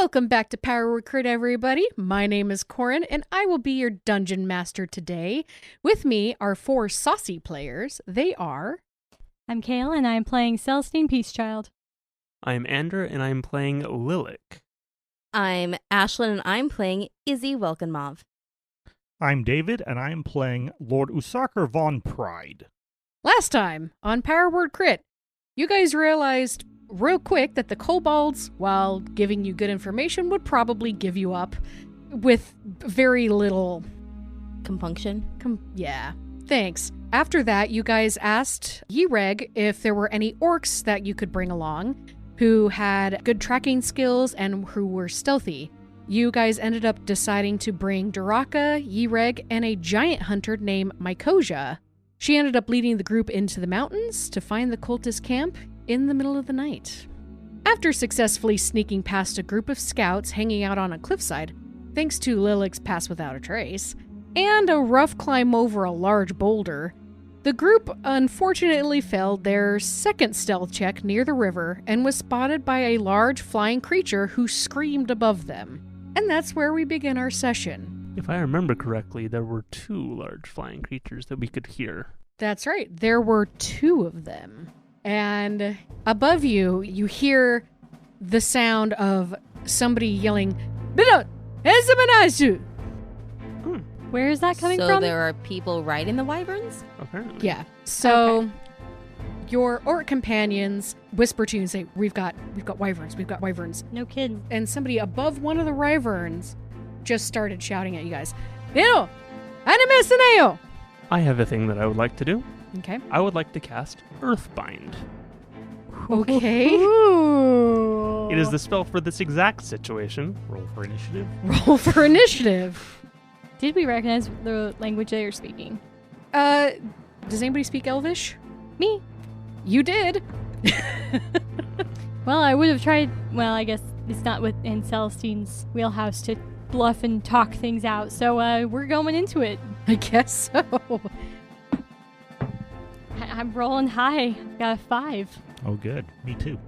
Welcome back to Power Recruit, everybody. My name is Corrin, and I will be your dungeon master today. With me are 4 saucy players. They are... I'm Kale, and I'm playing Celestine Peacechild. I'm Ander, and I'm playing Lilac. I'm Ashlyn, and I'm playing Izzy Welkenmov. I'm David, and I'm playing Lord Usaker von Pride. Last time on Power Word Crit, you guys realized real quick that the kobolds, while giving you good information, would probably give you up with very little... Compunction? Yeah. Thanks. After that, you guys asked Yreg if there were any orcs that you could bring along who had good tracking skills and who were stealthy. You guys ended up deciding to bring Duraka, Yreg, and a giant hunter named Mykosia. She ended up leading the group into the mountains to find the cultist camp in the middle of the night. After successfully sneaking past a group of scouts hanging out on a cliffside, thanks to Lilac's pass without a trace, and a rough climb over a large boulder, the group unfortunately failed their second stealth check near the river and was spotted by a large flying creature who screamed above them. And that's where we begin our session. If I remember correctly, there were 2 large flying creatures that we could hear. That's right, there were 2 of them. And above you, you hear the sound of somebody yelling, "Bidot, Ezamanaju!" Where is that coming so from? there are people riding the Wyverns? Apparently. Yeah. So your orc companions whisper to you and say, We've got wyverns, we've got wyverns. No kidding. And somebody above one of the wyverns just started shouting at you guys. Bidot, Animesaneo! I have a thing that I would like to do. Okay. I would like to cast Earthbind. Okay. Ooh. It is the spell for this exact situation. Roll for initiative. Roll for initiative. Did we recognize the language they are speaking? Does anybody speak Elvish? Me. You did. Well, I would have tried. Well, I guess it's not within Celestine's wheelhouse to bluff and talk things out, so we're going into it. I guess so. I'm rolling high. Got a 5. Oh, good. Me too.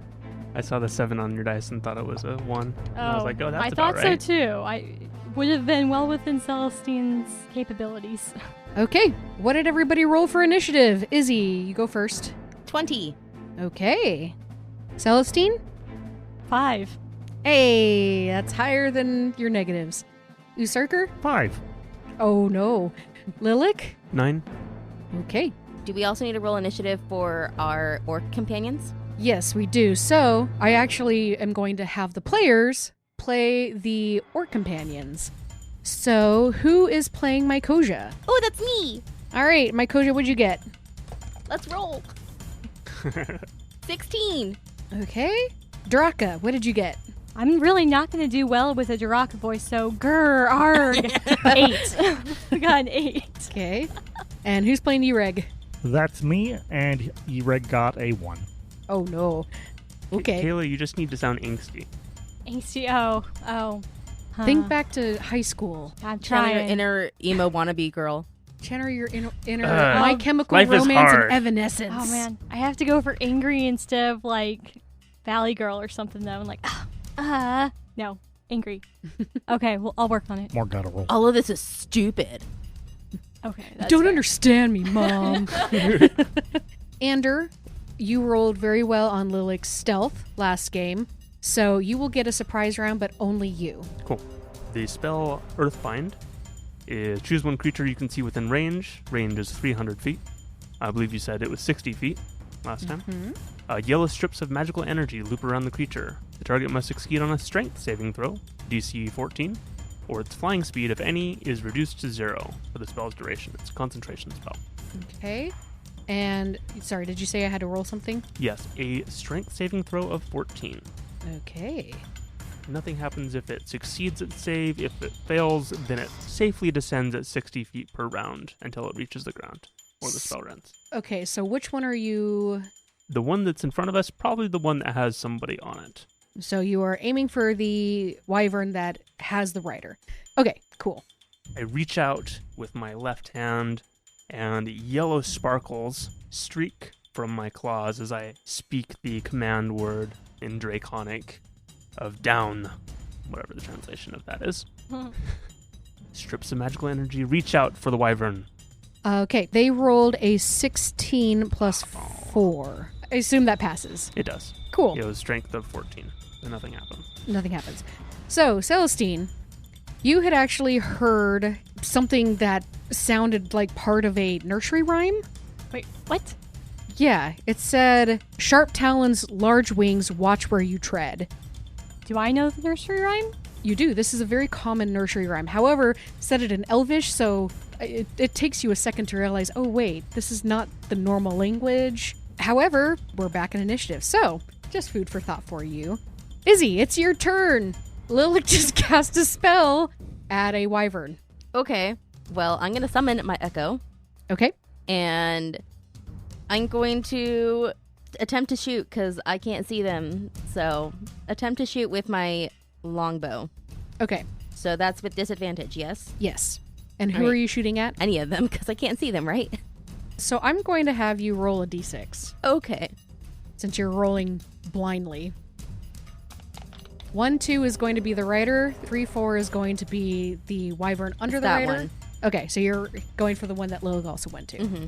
I saw the 7 on your dice and thought it was a 1. And I was like, oh, that's I about thought right. so too. I would have been well within Celestine's capabilities. Okay. What did everybody roll for initiative? Izzy, you go first. 20. Okay. Celestine? 5. Hey, that's higher than your negatives. Usurker? 5. Oh no. Lilac? 9. Okay. Do we also need to roll initiative for our orc companions? Yes, we do. So, I actually am going to have the players play the orc companions. So, who is playing Mykosia? Oh, that's me! All right, Mykosia, what'd you get? Let's roll. 16. Okay. Draka, what did you get? I'm really not going to do well with a Duraka voice, so grr, arg. 8. We got an 8. Okay. And who's playing Yreg? That's me, and Yreg got a 1. Oh no. Okay. Kayla, you just need to sound angsty. Angsty, oh. Huh. Think back to high school. I'm Channel your trying. inner emo wannabe girl. Channel your inner My Chemical life is Romance hard. and Evanescence. Oh man, I have to go for angry instead of like Valley Girl or something though. I'm like, no, angry. Okay, well I'll work on it. More guttural. All of this is stupid. Okay, that's Don't fair. understand me, Mom. Ander, you rolled very well on Lilac's stealth last game, so you will get a surprise round, but only you. Cool. The spell Earthbind is choose one creature you can see within range. Range is 300 feet. I believe you said it was 60 feet last time. Yellow strips of magical energy loop around the creature. The target must succeed on a strength saving throw, DC 14, or its flying speed, if any, is reduced to 0 for the spell's duration. It's a concentration spell. Okay. And, sorry, did you say I had to roll something? Yes, a strength saving throw of 14. Okay. Nothing happens if it succeeds its save. If it fails, then it safely descends at 60 feet per round until it reaches the ground, or the spell ends. Okay, so which one are you... The one that's in front of us, probably the one that has somebody on it. So you are aiming for the wyvern that has the rider. Okay, cool. I reach out with my left hand, and yellow sparkles streak from my claws as I speak the command word in Draconic of down. whatever the translation of that is. Strips of magical energy reach out for the wyvern. Okay, they rolled a 16 plus 4. I assume that passes. It does. Cool. It was strength of 14, and nothing happened. Nothing happens. So, Celestine, you had actually heard something that sounded like part of a nursery rhyme. Wait, what? Yeah, it said, "Sharp talons, large wings, watch where you tread." Do I know the nursery rhyme? You do. This is a very common nursery rhyme. However, said it in Elvish, so it takes you a second to realize, oh wait, this is not the normal language. However, we're back in initiative, so just food for thought for you. Izzy, it's your turn. Lilith just cast a spell at a wyvern. Okay. Well, I'm going to summon my echo, Okay. and I'm going to attempt to shoot because I can't see them. So, attempt to shoot with my longbow. Okay. So that's with disadvantage, yes? Yes. And who All right. are you shooting at? Any of them, because I can't see them, right? So I'm going to have you roll a d6 Okay. since you're rolling blindly. 1, 2 is going to be the rider. 3, 4 is going to be the wyvern under the that rider. one. Okay, so you're going for the one that Lilith also went to. Mm-hmm.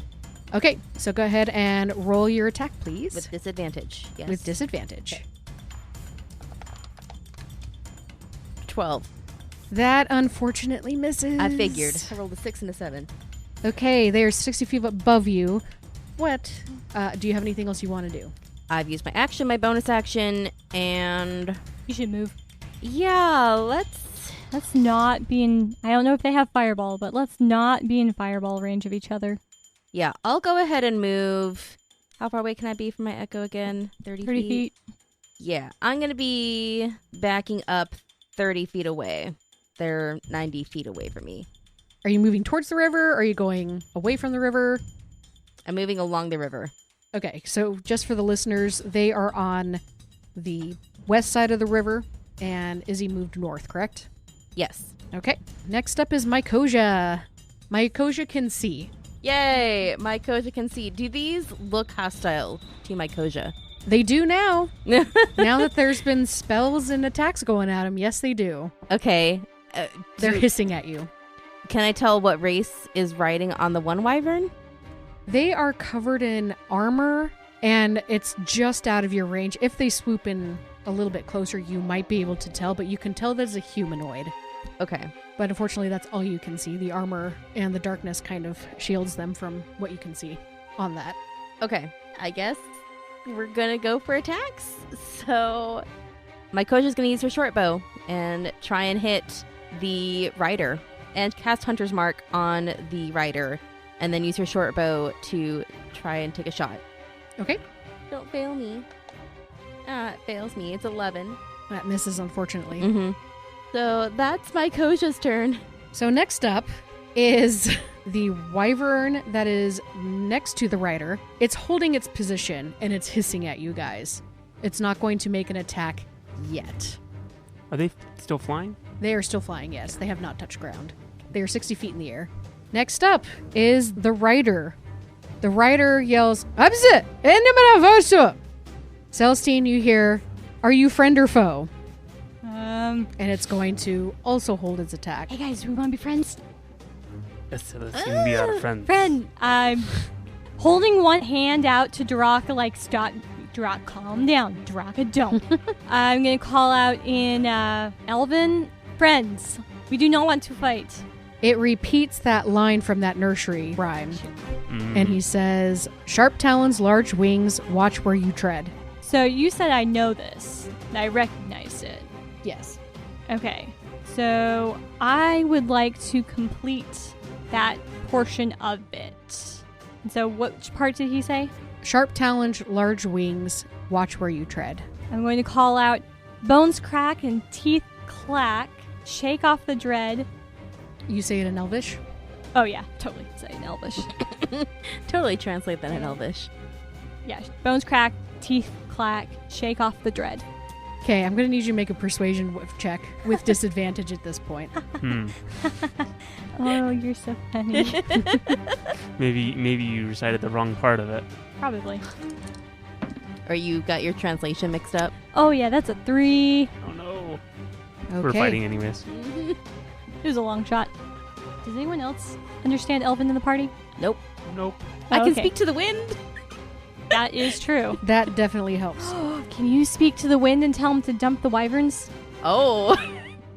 Okay, so go ahead and roll your attack, please. With disadvantage, yes. With disadvantage. Okay. 12. That unfortunately misses. I figured. I rolled a 6 and a 7. Okay, they are 60 feet above you. What? Do you have anything else you want to do? I've used my action, my bonus action, and You should move. yeah, let's... Let's not be in... I don't know if they have fireball, but let's not be in fireball range of each other. Yeah, I'll go ahead and move. How far away can I be from my echo again? 30 feet. Yeah, I'm going to be backing up 30 feet away. They're 90 feet away from me. Are you moving towards the river? Are you going away from the river? I'm moving along the river. Okay, so just for the listeners, they are on the west side of the river, and Izzy moved north, correct? Yes. Okay, next up is Mycosia. Mycosia can see. Yay! My Koja can see. Do these look hostile to my Koja? They do now. Now that there's been spells and attacks going at them, yes, they do. Okay. They're hissing at you. Can I tell what race is riding on the one wyvern? They are covered in armor, and it's just out of your range. If they swoop in a little bit closer, you might be able to tell, but you can tell that it's a humanoid. Okay. But unfortunately, that's all you can see. The armor and the darkness kind of shields them from what you can see on that. Okay. I guess we're gonna go for attacks. So my coach is gonna use her short bow and try and hit the rider and cast Hunter's Mark on the rider, and then use her short bow to try and take a shot. Okay. Don't fail me. It fails me. It's 11. That misses, unfortunately. Mm-hmm. So that's my Koja's turn. So next up is the wyvern that is next to the rider. It's holding its position, and it's hissing at you guys. It's not going to make an attack yet. Are they still flying? They are still flying, yes. They have not touched ground. They are 60 feet in the air. Next up is the rider. The rider yells, "Abzit! Celestine, you hear, "Are you friend or foe?" And it's going to also hold its attack. Hey guys, we want to be friends? Let's be our friends. Friend, I'm holding one hand out to Draka, like, stop. Draka, calm down. Draka, don't. I'm going to call out in Elven, friends, we do not want to fight. It repeats that line from that nursery rhyme. And he says, "Sharp talons, large wings, watch where you tread." So you said I know this, and I recognize it. Yes. Okay, so I would like to complete that portion of it. And so which part did he say? Sharp talons, large wings, watch where you tread. I'm going to call out, bones crack and teeth clack, shake off the dread. You say it in Elvish? Oh yeah, totally say it in Elvish. Totally translate that in Elvish. Yeah, bones crack, teeth clack, shake off the dread. Okay, I'm going to need you to make a persuasion check with disadvantage at this point. Oh, you're so funny. Maybe you recited the wrong part of it. Probably. Or you got your translation mixed up. Oh yeah, that's a 3. Oh no. We're fighting anyways. It was a long shot. Does anyone else understand Elven in the party? Nope. Nope. I can okay. speak to the wind. That is true. That definitely helps. Can you speak to the wind and tell him to dump the wyverns? Oh.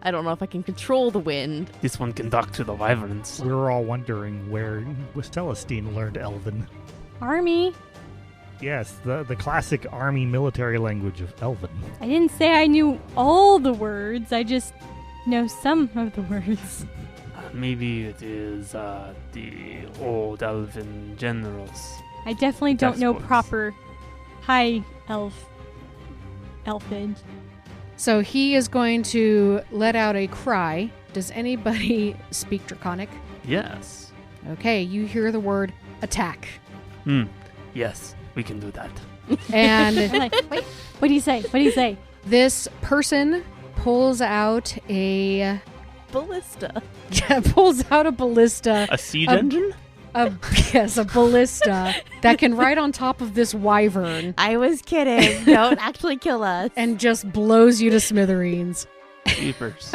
I don't know if I can control the wind. This one can talk to the wyverns. We were all wondering where Celestine learned Elven. Army. Yes, the classic army military language of Elven. I didn't say I knew all the words. I just know some of the words. Maybe it is the old elven generals. I definitely don't know That's proper high elfage. So he is going to let out a cry. Does anybody speak Draconic? Yes. Okay, you hear the word attack. Yes, we can do that. And I'm like, wait, what do you say? What do you say? this person pulls out a Ballista. ballista. A siege Um, engine? Yes, a ballista that can ride on top of this wyvern I was kidding. Don't actually kill us. and just blows you to smithereens. Jeepers.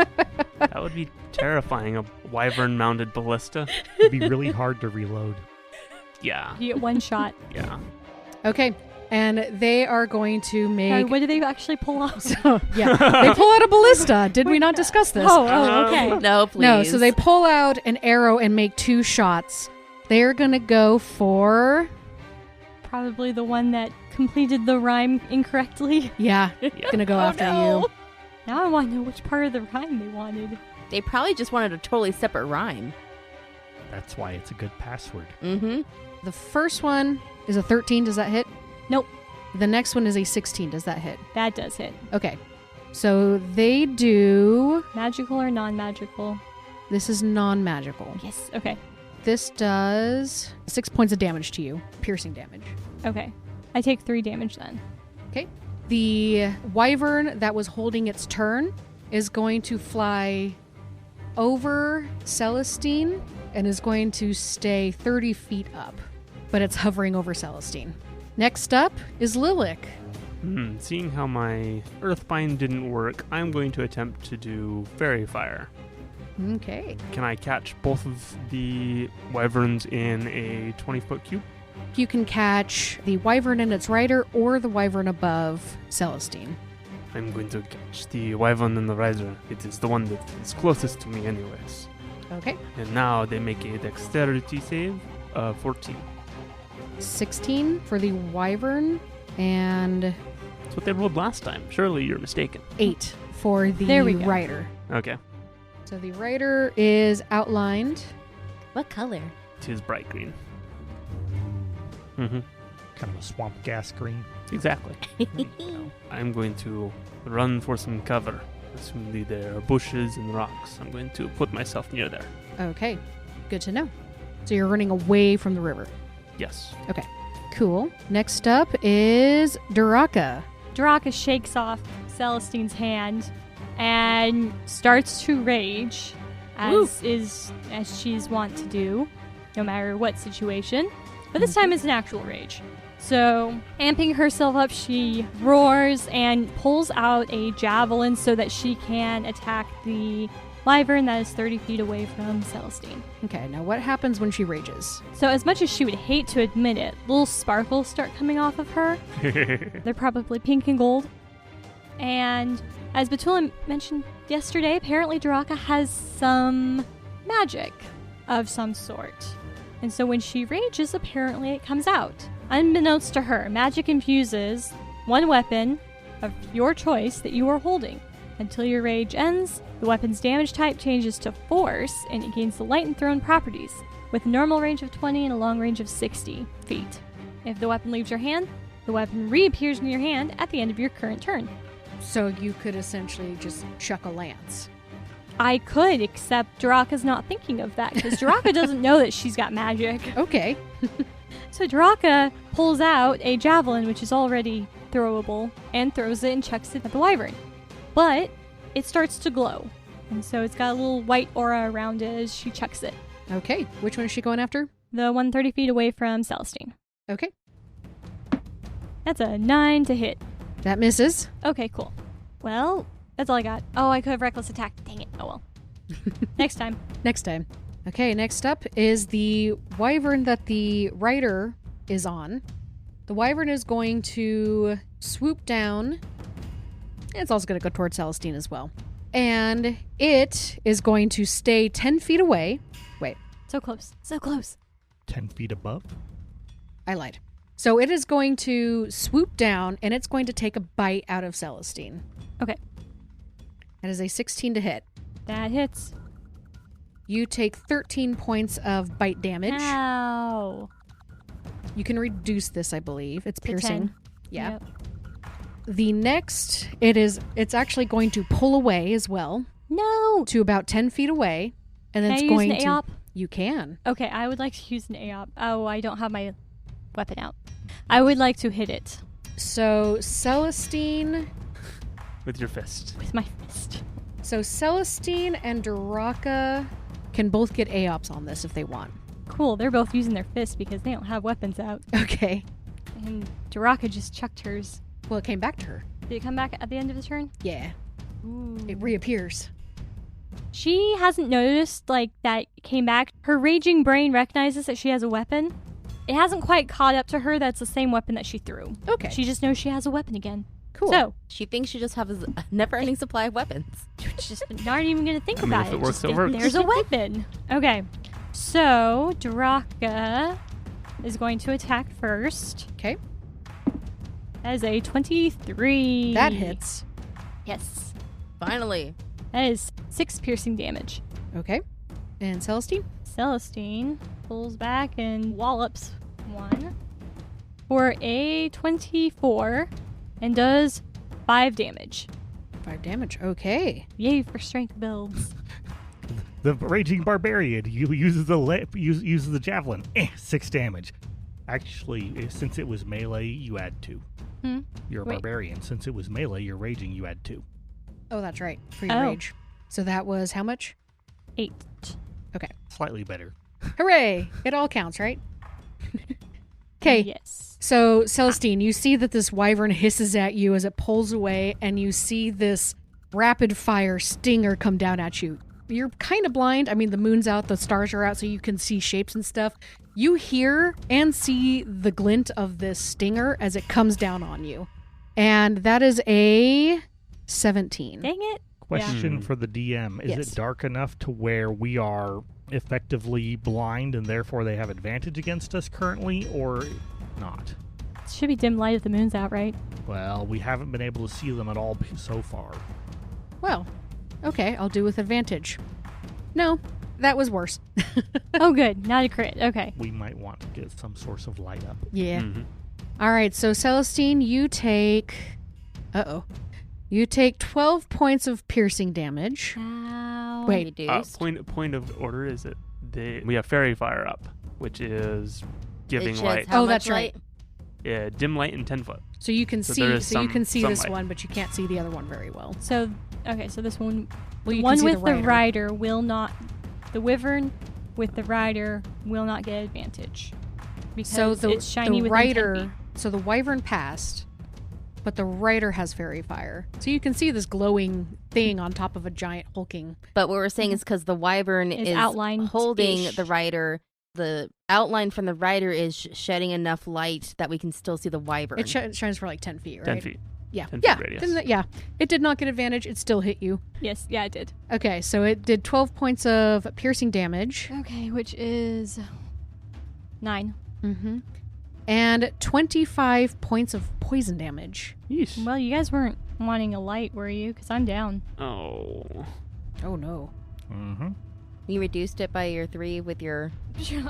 That would be terrifying, a wyvern-mounted ballista. It'd be really hard to reload. Yeah, You get one shot. yeah. Okay, and they are going to Sorry, make... what do they actually pull off? So, yeah, they pull out a ballista. Did we not discuss this? Oh, okay. No, please. No, so they pull out an arrow and make 2 shots. They're going to go for... Probably the one that completed the rhyme incorrectly. Yeah, going to go after you. Now I want to know which part of the rhyme they wanted. They probably just wanted a totally separate rhyme. That's why it's a good password. Mm-hmm. The first one is a 13. Does that hit? Nope. The next one is a 16. Does that hit? That does hit. Okay. So they do... Magical or non-magical? This is non-magical. Yes. Okay. This does 6 points of damage to you. Piercing damage. Okay. I take 3 damage then. Okay. The wyvern that was holding its turn is going to fly over Celestine and is going to stay 30 feet up. But it's hovering over Celestine. Next up is Lilac. Seeing how my Earthbind didn't work, I'm going to attempt to do Fairy Fire. Okay. Can I catch both of the wyverns in a 20-foot cube? You can catch the wyvern and its rider or the wyvern above Celestine. I'm going to catch the wyvern and the rider. It is the one that is closest to me anyways. Okay. And now they make a dexterity save of 14. 16 for the wyvern and That's what they rolled last time. Surely you're mistaken. 8 for the There we go. rider. Okay. So the rider is outlined. What color? It is bright green. Mm-hmm. Kind of a swamp gas green. Exactly. I'm going to run for some cover. Assuming there are bushes and rocks. I'm going to put myself near there. Okay. Good to know. So you're running away from the river. Yes. Okay. Cool. Next up is Duraka. Draka shakes off Celestine's hand and starts to rage, as she's wont to do, no matter what situation. But this time it's an actual rage. So, amping herself up, she roars and pulls out a javelin so that she can attack the wyvern that is 30 feet away from Celestine. Okay, now what happens when she rages? So, as much as she would hate to admit it, little sparkles start coming off of her. They're probably pink and gold. And as Batula mentioned yesterday, apparently Duraka has some magic of some sort. And so when she rages, apparently it comes out. Unbeknownst to her, magic infuses one weapon of your choice that you are holding. Until your rage ends, the weapon's damage type changes to force and it gains the light and thrown properties, with a normal range of 20 and a long range of 60 feet. If the weapon leaves your hand, the weapon reappears in your hand at the end of your current turn. So you could essentially just chuck a lance. I could, except Duraka's not thinking of that, because Duraka doesn't know that she's got magic. Okay. So Duraka pulls out a javelin, which is already throwable, and throws it and chucks it at the wyvern. But it starts to glow, and so it's got a little white aura around it as she chucks it. Okay. Which one is she going after? The one 30 feet away from Celestine. Okay. That's a 9 to hit. That misses. Okay, cool. Well, That's all I got. Oh, I could have reckless attack. Dang it. Oh well. Next time. Next time. Okay, next up is the wyvern that the rider is on. The wyvern is going to swoop down. It's also going to go towards Celestine as well. And it is going to stay 10 feet away. Wait. So close. So close. 10 feet above? I lied. So it is going to swoop down, and it's going to take a bite out of Celestine. Okay. That is a 16 to hit. That hits. You take 13 points of bite damage. Ow. You can reduce this, I believe. It's piercing. 10. Yeah. Yep. The next, it's actually going to pull away as well No. to about 10 feet away. And then Can it's I going use an to... AOP? You can. Okay, I would like to use an AOP. Oh, I don't have my weapon out. I would like to hit it So Celestine... With your fist. with my fist. So Celestine and Duraka can both get AOPs on this if they want. Cool, they're both using their fists because they don't have weapons out. Okay. And Duraka just chucked hers. Well, it came back to her. Did it come back at the end of the turn? Yeah. Ooh. It reappears. She hasn't noticed, like, that it came back. Her raging brain recognizes that she has a weapon. It hasn't quite caught up to her that's the same weapon that she threw. Okay. She just knows she has a weapon again. Cool. So, She thinks she just has a never-ending supply of weapons. just not even going to think I mean, about if it. it works, Just it think works. There's a weapon. Okay. So, Duraka is going to attack first. Okay. That is a 23. That hits. Yes. Finally. That is 6 piercing damage. Okay. And Celestine? Celestine pulls back and wallops one for a 24 and does 5 damage. 5 damage. Okay. Yay for strength builds. The raging barbarian uses the javelin. 6 damage. Actually, since it was melee, you add 2. You're a Wait. barbarian. Since it was melee, you're raging, you add 2. Oh, that's right. For your Oh. rage. So that was how much? 8. Okay. Slightly better. Hooray! It all counts, right? Okay. Yes. So, Celestine, you see that this wyvern hisses at you as it pulls away, and you see this rapid fire stinger come down at you. You're kind of blind. I mean, the moon's out, the stars are out, so you can see shapes and stuff. You hear and see the glint of this stinger as it comes down on you. And that is a 17. Dang it. Question for the DM. Is Yes. it dark enough to where we are effectively blind and therefore they have advantage against us currently, or not? It should be dim light if the moon's out, right? Well, we haven't been able to see them at all so far. Well, okay, I'll do with advantage. No, that was worse. Oh, good. Not a crit. Okay. We might want to get some source of light up. Yeah. Mhm. All right, so Celestine, you take... You take 12 points of piercing damage. Ow. Wait. Reduced. Point of order is it we have fairy fire up, which is giving It sheds light. how Oh, much that's right. light? Yeah, dim light and 10 foot. So you can So see there is you can see some this light. one, but you can't see the other one very well. So, okay, so this one, Well, the you one can see with the the rider will not, the wyvern with the rider will not get advantage. Because So it's shiny the within 10 rider, feet. so the wyvern passed, but the rider has fairy fire. So you can see this glowing thing on top of a giant hulking. But what we're saying is because the wyvern Is is outlined-ish. holding the rider, the outline from the rider is shedding enough light that we can still see the wyvern. It shines for like 10 feet, right? 10 feet. Yeah. 10 feet radius. Yeah. It did not get advantage. It still hit you. Yes, yeah, it did. Okay, so it did 12 points of piercing damage. Okay, which is 9. Mm-hmm. And 25 points of poison damage. Yeesh. Well, you guys weren't wanting a light, were you? Because I'm down. Oh. Oh, no. Mm-hmm. You reduced it by your 3 with your...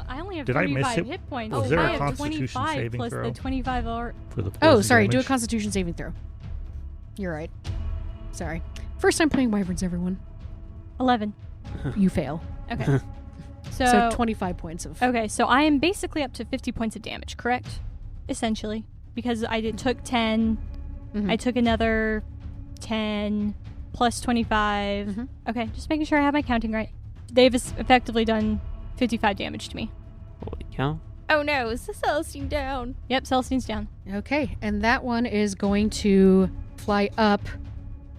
I only have Did I miss 35 it? hit points. Was Oh, there I a have Constitution 25 saving plus throw? the 25 or... For the Oh, poison sorry. Do a damage. Constitution saving throw. You're right. Sorry. First time playing Wyverns, everyone. 11. You fail. Okay. So 25 points of... Okay, so I am basically up to 50 points of damage, correct? Essentially. Because took 10, Mhm. I took another 10, plus 25. Mhm. Okay, just making sure I have my counting right. They've effectively done 55 damage to me. Holy cow. Oh no, is the Celestine down? Yep, Celestine's down. Okay, and that one is going to fly up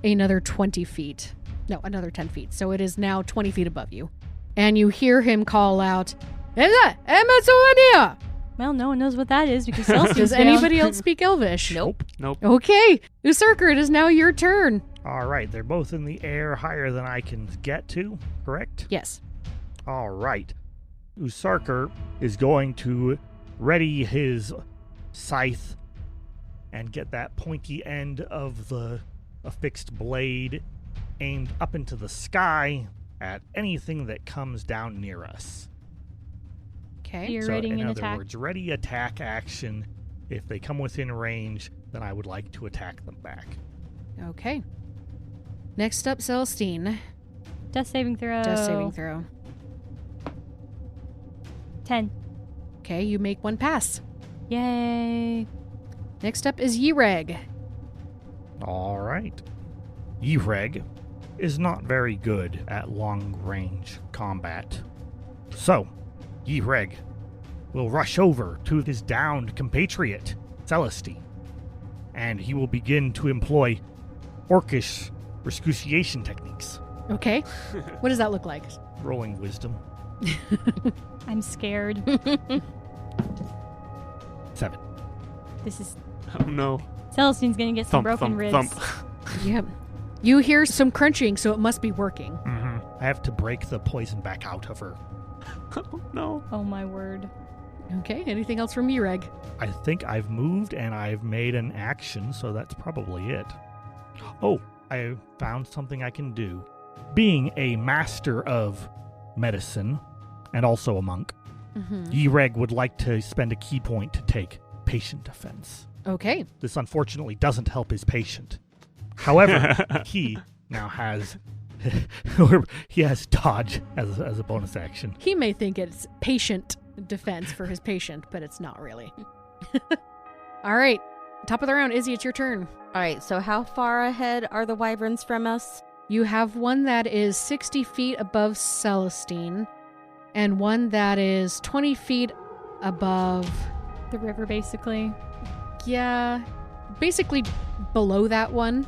another 20 feet. No, another 10 feet. So it is now 20 feet above you. And you hear him call out, Amazonia! Well, no one knows what that is because Celestine's Does down. anybody else speak Elvish? Nope. Nope. Okay. Usurker, it is now your turn. All right, they're both in the air higher than I can get to, correct? Yes. All right. Usurker is going to ready his scythe and get that pointy end of the affixed blade aimed up into the sky at anything that comes down near us. Okay. You're So, readying in an other attack. words, ready attack action. If they come within range, then I would like to attack them back. Okay. Next up, Celestine. Death saving throw. Death saving throw. 10. Okay, you make one pass. Yay. Next up is Yreg. All right. Yreg is not very good at long-range combat. So, Yreg will rush over to his downed compatriot, Celestine, and he will begin to employ orcish rescutiation techniques. Okay. What does that look like? Rolling wisdom. I'm scared. 7. This is... Oh no. Celestine's gonna get some Thump, broken thump, ribs. thump. Yep. You hear some crunching, so it must be working. Mm-hmm. I have to break the poison back out of her. Oh no. Oh my word. Okay, anything else from Yreg? I think I've moved and I've made an action, so that's probably it. Oh, I found something I can do. Being a master of medicine and also a monk, Yreg would like to spend a key point to take patient defense. Okay. This unfortunately doesn't help his patient. However, he now has he has dodge as a bonus action. He may think it's patient defense for his patient, but it's not really. All right. Top of the round. Izzy, it's your turn. All right, so how far ahead are the wyverns from us? You have one that is 60 feet above Celestine, and one that is 20 feet above, The river, basically. yeah, basically below that one,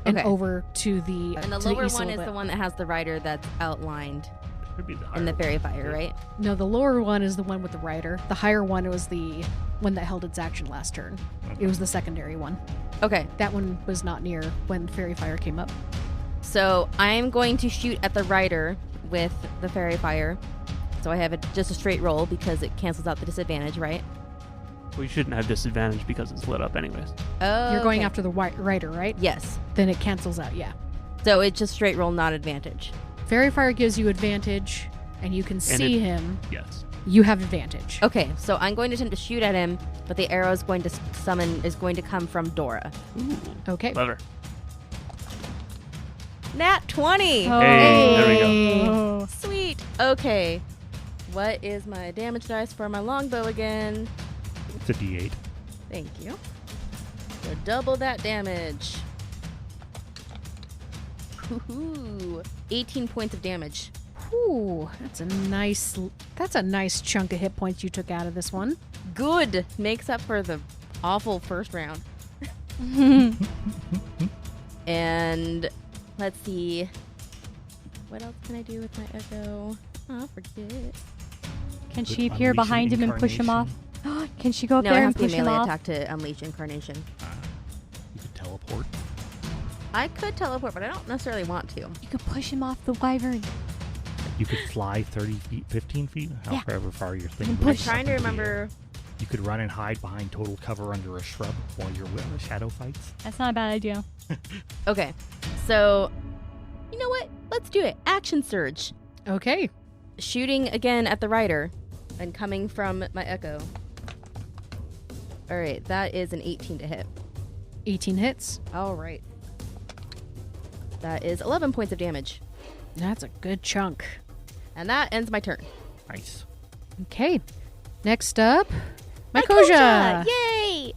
and Okay. over to the And the to lower east a one little is bit. the one that has the rider that's outlined Should be the in the higher fairy fire, right? No, the lower one is the one with the rider. The higher one was the one that held its action last turn. It was the secondary one. Okay, That one was not near when Fairy Fire came up. so I'm going to shoot at the rider with the fairy fire. So I have just a straight roll because it cancels out the disadvantage, right? We shouldn't have disadvantage because it's lit up anyways. Oh, You're going okay. after the rider, right? Yes. Then it cancels out, yeah. So it's just straight roll, not advantage. Fairy Fire gives you advantage, and you can see him. Yes. You have advantage. Okay, so I'm going to attempt to shoot at him, but the arrow is going to is going to come from Dora. Ooh. Okay. Clever. Nat 20! Oh. Hey, there we go. Oh. Sweet. Okay. What is my damage dice for my longbow again? It's a D8. Thank you. So double that damage. Woohoo! 18 points of damage. Ooh, that's a nice chunk of hit points you took out of this one. Good. Makes up for the awful first round. And let's see. What else can I do with my echo? Oh, forget. Can she With appear Unleash behind him and push him off? Incarnation. Can she go up No, it there has and to be push him melee off? attack to unleash incarnation. You could teleport. I could teleport, but I don't necessarily want to. You could push him off the wyvern. You could fly 30 feet, 15 feet, however far your thing And moves push. up Trying to into the air. remember. You could run and hide behind total cover under a shrub while you're with the shadow fights. That's not a bad idea. Okay, so you know what? Let's do it. Action surge. Okay. Shooting again at the rider and coming from my echo. All right, that is an 18 to hit. 18 hits. All right. That is 11 points of damage. That's a good chunk. And that ends my turn. Nice. Okay. Next up, Mykosia. Yay!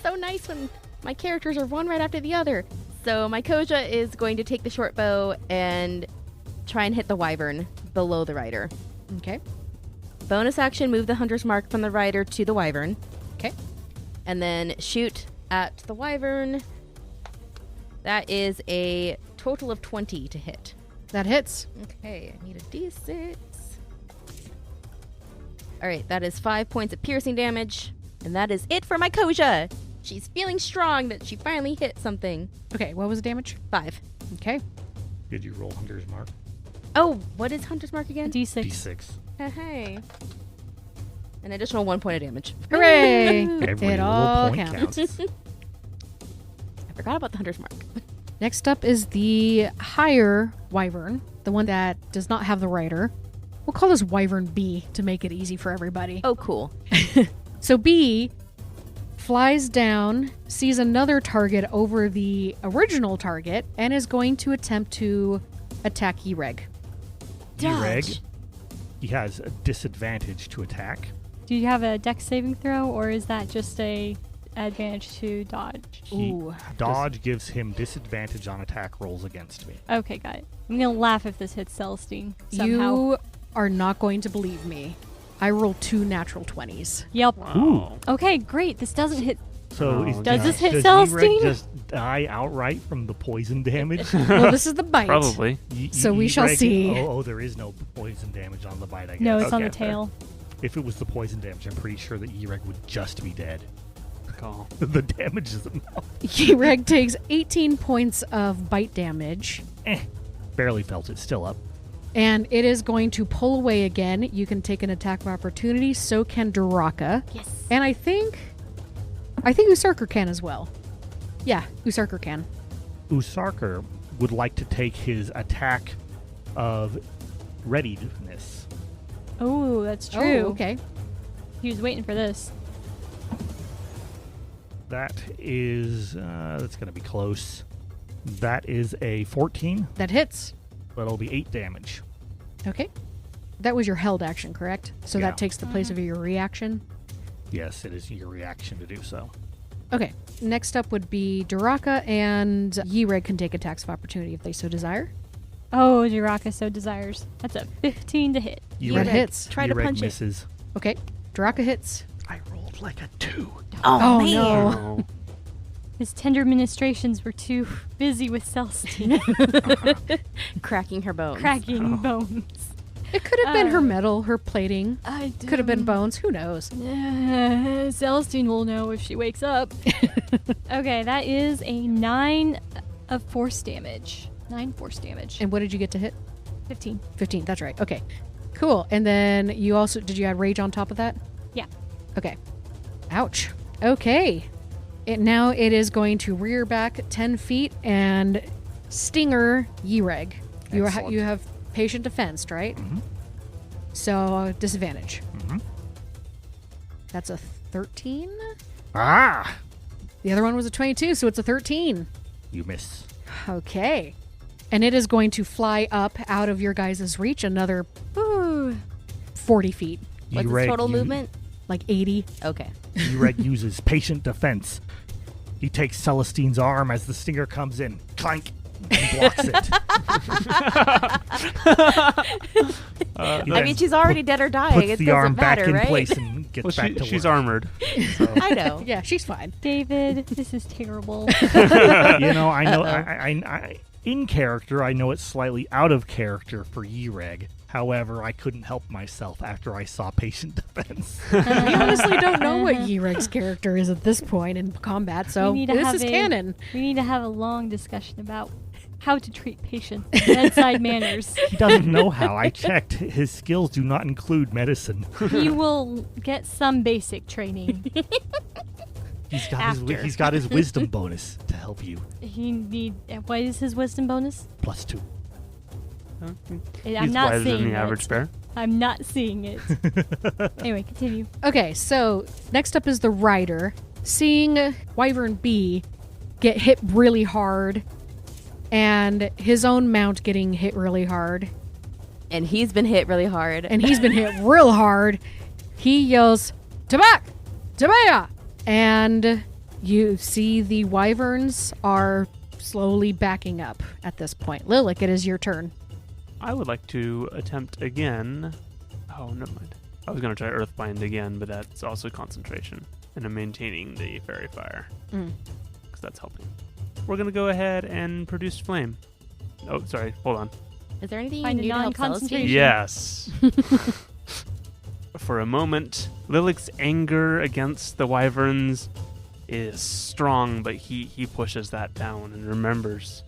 So nice when my characters are one right after the other. So Mykosia is going to take the short bow and try and hit the wyvern below the rider. Okay. Bonus action, move the hunter's mark from the rider to the wyvern. Okay. And then shoot at the wyvern. That is a total of 20 to hit. That hits. Okay, I need a D6. All right, that is 5 points of piercing damage. And that is it for my Koja. She's feeling strong that she finally hit something. Okay, what was the damage? 5. Okay. Did you roll Hunter's Mark? Oh, what is Hunter's Mark again? D6. D6. Hey. An additional 1 point of damage. Hooray! Every It little all point counts. I forgot about the Hunter's Mark. Next up is the higher wyvern, the one that does not have the rider. We'll call this Wyvern B to make it easy for everybody. Oh, cool. So B flies down, sees another target over the original target, and is going to attempt to attack Ereg. Ereg, he has a disadvantage to attack. Do you have a dex saving throw, or is that just a advantage to dodge? Ooh. Dodge gives him disadvantage on attack rolls against me. Okay, got it. I'm gonna laugh if this hits Celestine somehow. You are not going to believe me. I rolled 2 natural 20s. Yep. Wow. Okay, great. This doesn't hit. So Oh, Does this hit does Celestine? Ereg just die outright from the poison damage? Well, this is the bite. Probably. So we shall Ereg- see. Oh, there is no poison damage on the bite, I guess. No, it's on the Okay, fair. tail. If it was the poison damage, I'm pretty sure that Ereg would just be dead. Call. The damage is enough. Ereg takes 18 points of bite damage, Barely felt it. Still up. and it is going to pull away again. You can take an attack of opportunity. So can Duraka. Yes. And I think Usarker can as well. Yeah, Usarker can. Usarker would like to take his attack of readiness. Oh, that's true. Oh, okay. He was waiting for this. That is, that's going to be close. That is a 14. That hits. That'll be 8 damage. Okay. That was your held action, correct? So Yeah. that takes the place of your reaction. Yes, it is your reaction to do so. Okay. Next up would be Duraka, and Ereg can take attacks of opportunity if they so desire. Oh, Jiraka so desires. That's a 15 to hit. That hits. Try to Ereg punch it. misses. Okay. Duraka hits. I rolled like a 2. Oh, man. no. Oh. His tender ministrations were too busy with Celestine Cracking her bones. cracking bones. It could have been her metal, her plating. I Could have been bones. Who knows? Celestine will know if she wakes up. Okay, that is a 9 of force damage. 9 force damage. And what did you get to hit? 15. 15. That's right. Okay. Cool. And then you also, did you add rage on top of that? Yeah. Okay. Ouch. Okay. Now it is going to rear back 10 feet and stinger Ereg. Excellent. You have patient defense, right? Mhm. So disadvantage. Mhm. That's a 13. Ah! The other one was a 22, so it's a 13. You miss. Okay. And it is going to fly up out of your guys' reach another Ooh. 40 feet, What's Ereg its total u- movement? like 80. Okay. Ereg uses patient defense. He takes Celestine's arm as the stinger comes in. Clank! And blocks it. I mean, she's already dead or dying. Puts It the doesn't arm matter, back in right? place and gets Well, back to she's work. armored. So, I know. Yeah, she's fine. David, this is terrible. you know, I know. Uh-oh. I in character, I know it's slightly out of character for Ereg. However, I couldn't help myself after I saw patient defense. We honestly don't know what Ereg's character is at this point in combat, so We need to this have is a- canon. We need to have a long discussion about how to treat patients, bedside manners. He doesn't know how. I checked. His skills do not include medicine. He will get some basic training. After. He's got his wisdom bonus to help you. What is his wisdom bonus? +2. I'm He's not wiser seeing than the it. average bear. I'm not seeing it. Anyway, continue. Okay, so next up is the rider. Seeing Wyvern B get hit really hard and his own mount getting hit really hard, And he's been hit really hard. and he's been hit real hard, he yells, Tabak! Tabaya! And you see the wyverns are slowly backing up at this point. Lilac, it is your turn. I would like to attempt again. Oh, never mind. I was going to try Earthbind again, but that's also concentration. And I'm maintaining the fairy fire. Mm. Because that's helping. we're going to go ahead and produce flame. Oh, sorry. Hold on. Is there anything you Find can a do to help non-concentration. Celestine? Yes. For a moment, Lilic's anger against the Wyverns is strong, but he pushes that down and remembers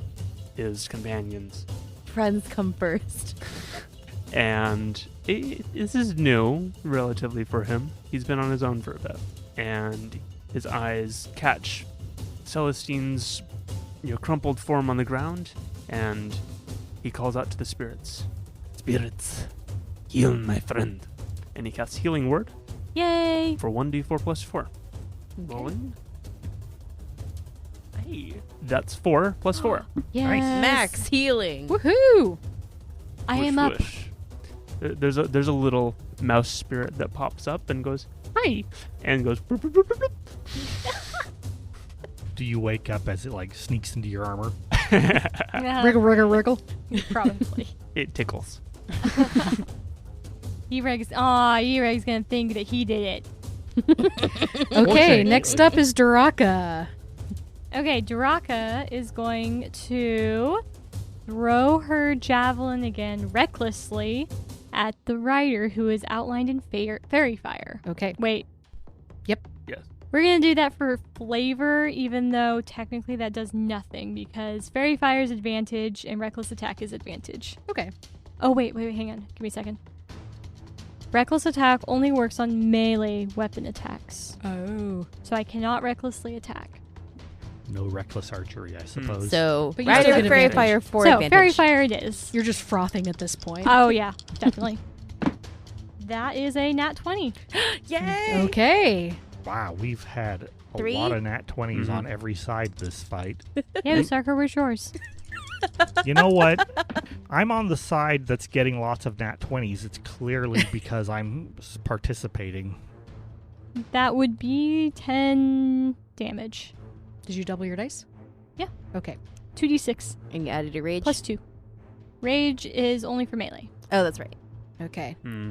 his companions. Friends come first. And this is new, relatively, for him. He's been on his own for a bit. And his eyes catch Celestine's crumpled form on the ground, and he calls out to the spirits. Spirits, heal my friend. And he casts Healing Word Yay! for 1d4 plus 4. Rolling. Hey, that's 4 plus 4. Yes. Max healing. Woohoo! I Whoosh, am up. whoosh. There's a little mouse spirit that pops up and goes, hi, and goes, boop, boop, boop, boop, Do you wake up as it sneaks into your armor? boop. Yeah, Wriggle, wriggle, wriggle. probably. It tickles. Ereg's gonna think that he did it. Okay, Fortunately. next up is Duraka. Okay, Duraka is going to throw her javelin again recklessly at the rider who is outlined in fairy fire. Okay. Wait. Yep. Yes. We're going to do that for flavor, even though technically that does nothing because fairy fire is advantage and reckless attack is advantage. Okay. Oh, wait, hang on. Give me a second. Reckless attack only works on melee weapon attacks. Oh. So I cannot recklessly attack. No reckless archery, I suppose. So, But you Rider still of get Fairy advantage. Fire for So, advantage. fairy fire it is. You're just frothing at this point. Oh, yeah, definitely. That is a nat 20. Yay! Okay. Wow, we've had a 3? lot of nat 20s Mhm. on every side this fight. Yeah, Usarker, where's yours? You know what? I'm on the side that's getting lots of nat 20s. It's clearly because I'm participating. That would be 10 damage. Did you double your dice? Yeah. Okay. 2d6 And you added your rage. plus 2. Rage is only for melee. Oh, that's right. Okay. Hmm.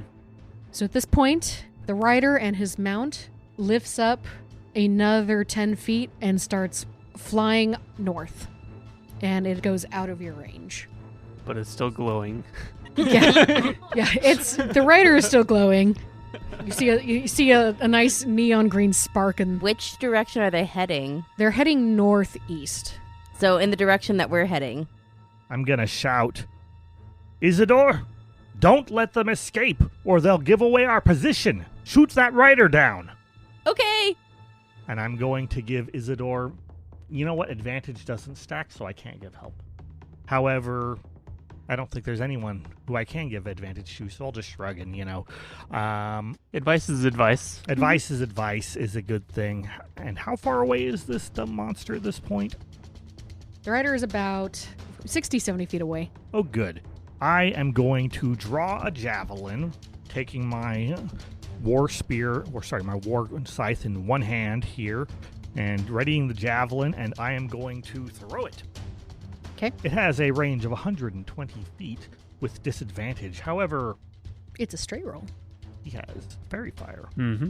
So at this point, the rider and his mount lifts up another 10 feet and starts flying north. And it goes out of your range. But it's still glowing. Yeah. Yeah, the rider is still glowing. You see a nice neon green spark, and Which direction are they heading? they're heading northeast. So, in the direction that we're heading. I'm gonna shout, Isidore, don't let them escape, or they'll give away our position. Shoot that rider down. Okay! And I'm going to give Isidore, you know what, advantage doesn't stack, so I can't give help. However, I don't think there's anyone who I can give advantage to, so I'll just shrug and, Advice is advice. advice is a good thing. And how far away is this dumb monster at this point? The rider is about 60, 70 feet away. Oh, good. I am going to draw a javelin, taking my war scythe in one hand here, and readying the javelin, and I am going to throw it. Okay. It has a range of 120 feet with disadvantage. However, It's a straight roll. he has fairy fire. Mm-hmm.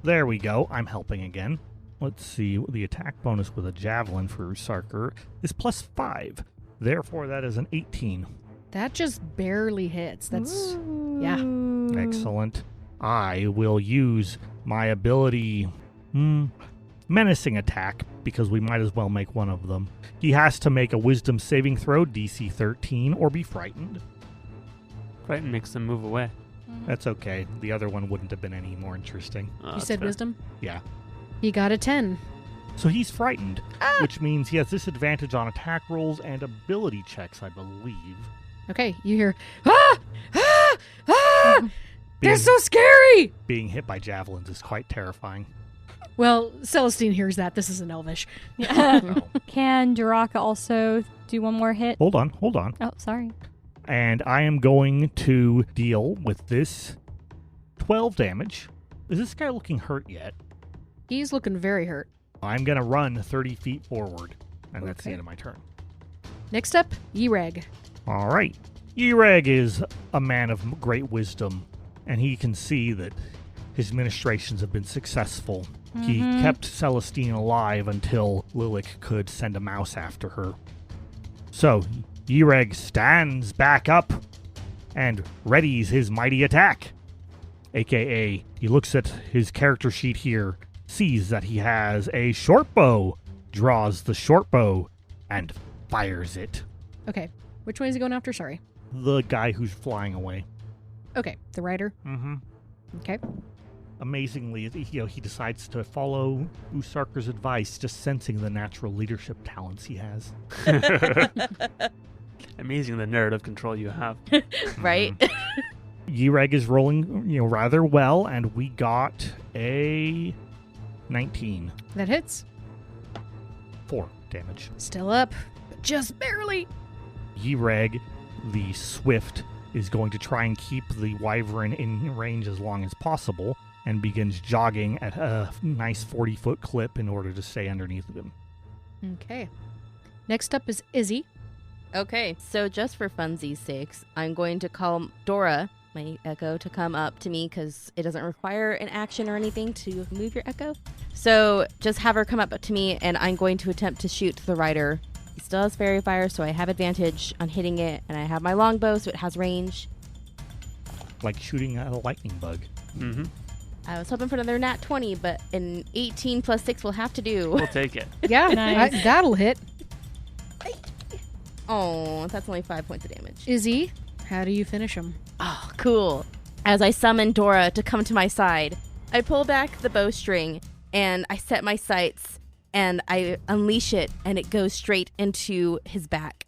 There we go. I'm helping again. Let's see. The attack bonus with a javelin for Sarker is +5. Therefore, that is an 18. That just barely hits. That's yeah. Ooh. Excellent. I will use my ability menacing attack, because we might as well make one of them. He has to make a wisdom saving throw, DC 13, or be frightened. Frighten makes them move away. That's okay. The other one wouldn't have been any more interesting. Oh, You that's said fair. wisdom? Yeah. He got a 10. So he's frightened, which means he has disadvantage on attack rolls and ability checks, I believe. Okay, you hear, ah! Ah! Ah! They're Being- so scary! Being hit by javelins is quite terrifying. Well, Celestine hears that. This isn't Elvish. Oh. Can Duraka also do one more hit? Hold on. Oh, sorry. And I am going to deal with this 12 damage. Is this guy looking hurt yet? He's looking very hurt. I'm going to run 30 feet forward, and that's the Okay. end of my turn. Next up, Yreg. All right. Yreg is a man of great wisdom, and he can see that his ministrations have been successful. He kept Celestine alive until Lilac could send a mouse after her. So, Yreg stands back up and readies his mighty attack. AKA, he looks at his character sheet here, sees that he has a short bow, draws the short bow, and fires it. Okay. Which one is he going after? Sorry. The guy who's flying away. Okay. The rider. Mm-hmm. Okay. Amazingly, he decides to follow Usarker's advice, just sensing the natural leadership talents he has. Amazing the narrative control you have. Right? Yreg is rolling, rather well, and we got a 19. That hits. 4 damage. Still up. But just barely. Yreg, the Swift, is going to try and keep the Wyvern in range as long as possible, and begins jogging at a nice 40-foot clip in order to stay underneath of him. Okay. Next up is Izzy. Okay, so just for funsies' sakes, I'm going to call Dora, my echo, to come up to me because it doesn't require an action or anything to move your echo. So just have her come up to me, and I'm going to attempt to shoot the rider. He still has fairy fire, so I have advantage on hitting it, and I have my longbow, so it has range. Like shooting at a lightning bug. Mm-hmm. I was hoping for another nat 20, but an 18 plus 6 will have to do. We'll take it. Yeah, Nice. that'll hit. Oh, that's only 5 points of damage. Izzy, how do you finish him? Oh, cool. As I summon Dora to come to my side, I pull back the bowstring, and I set my sights, and I unleash it, and it goes straight into his back.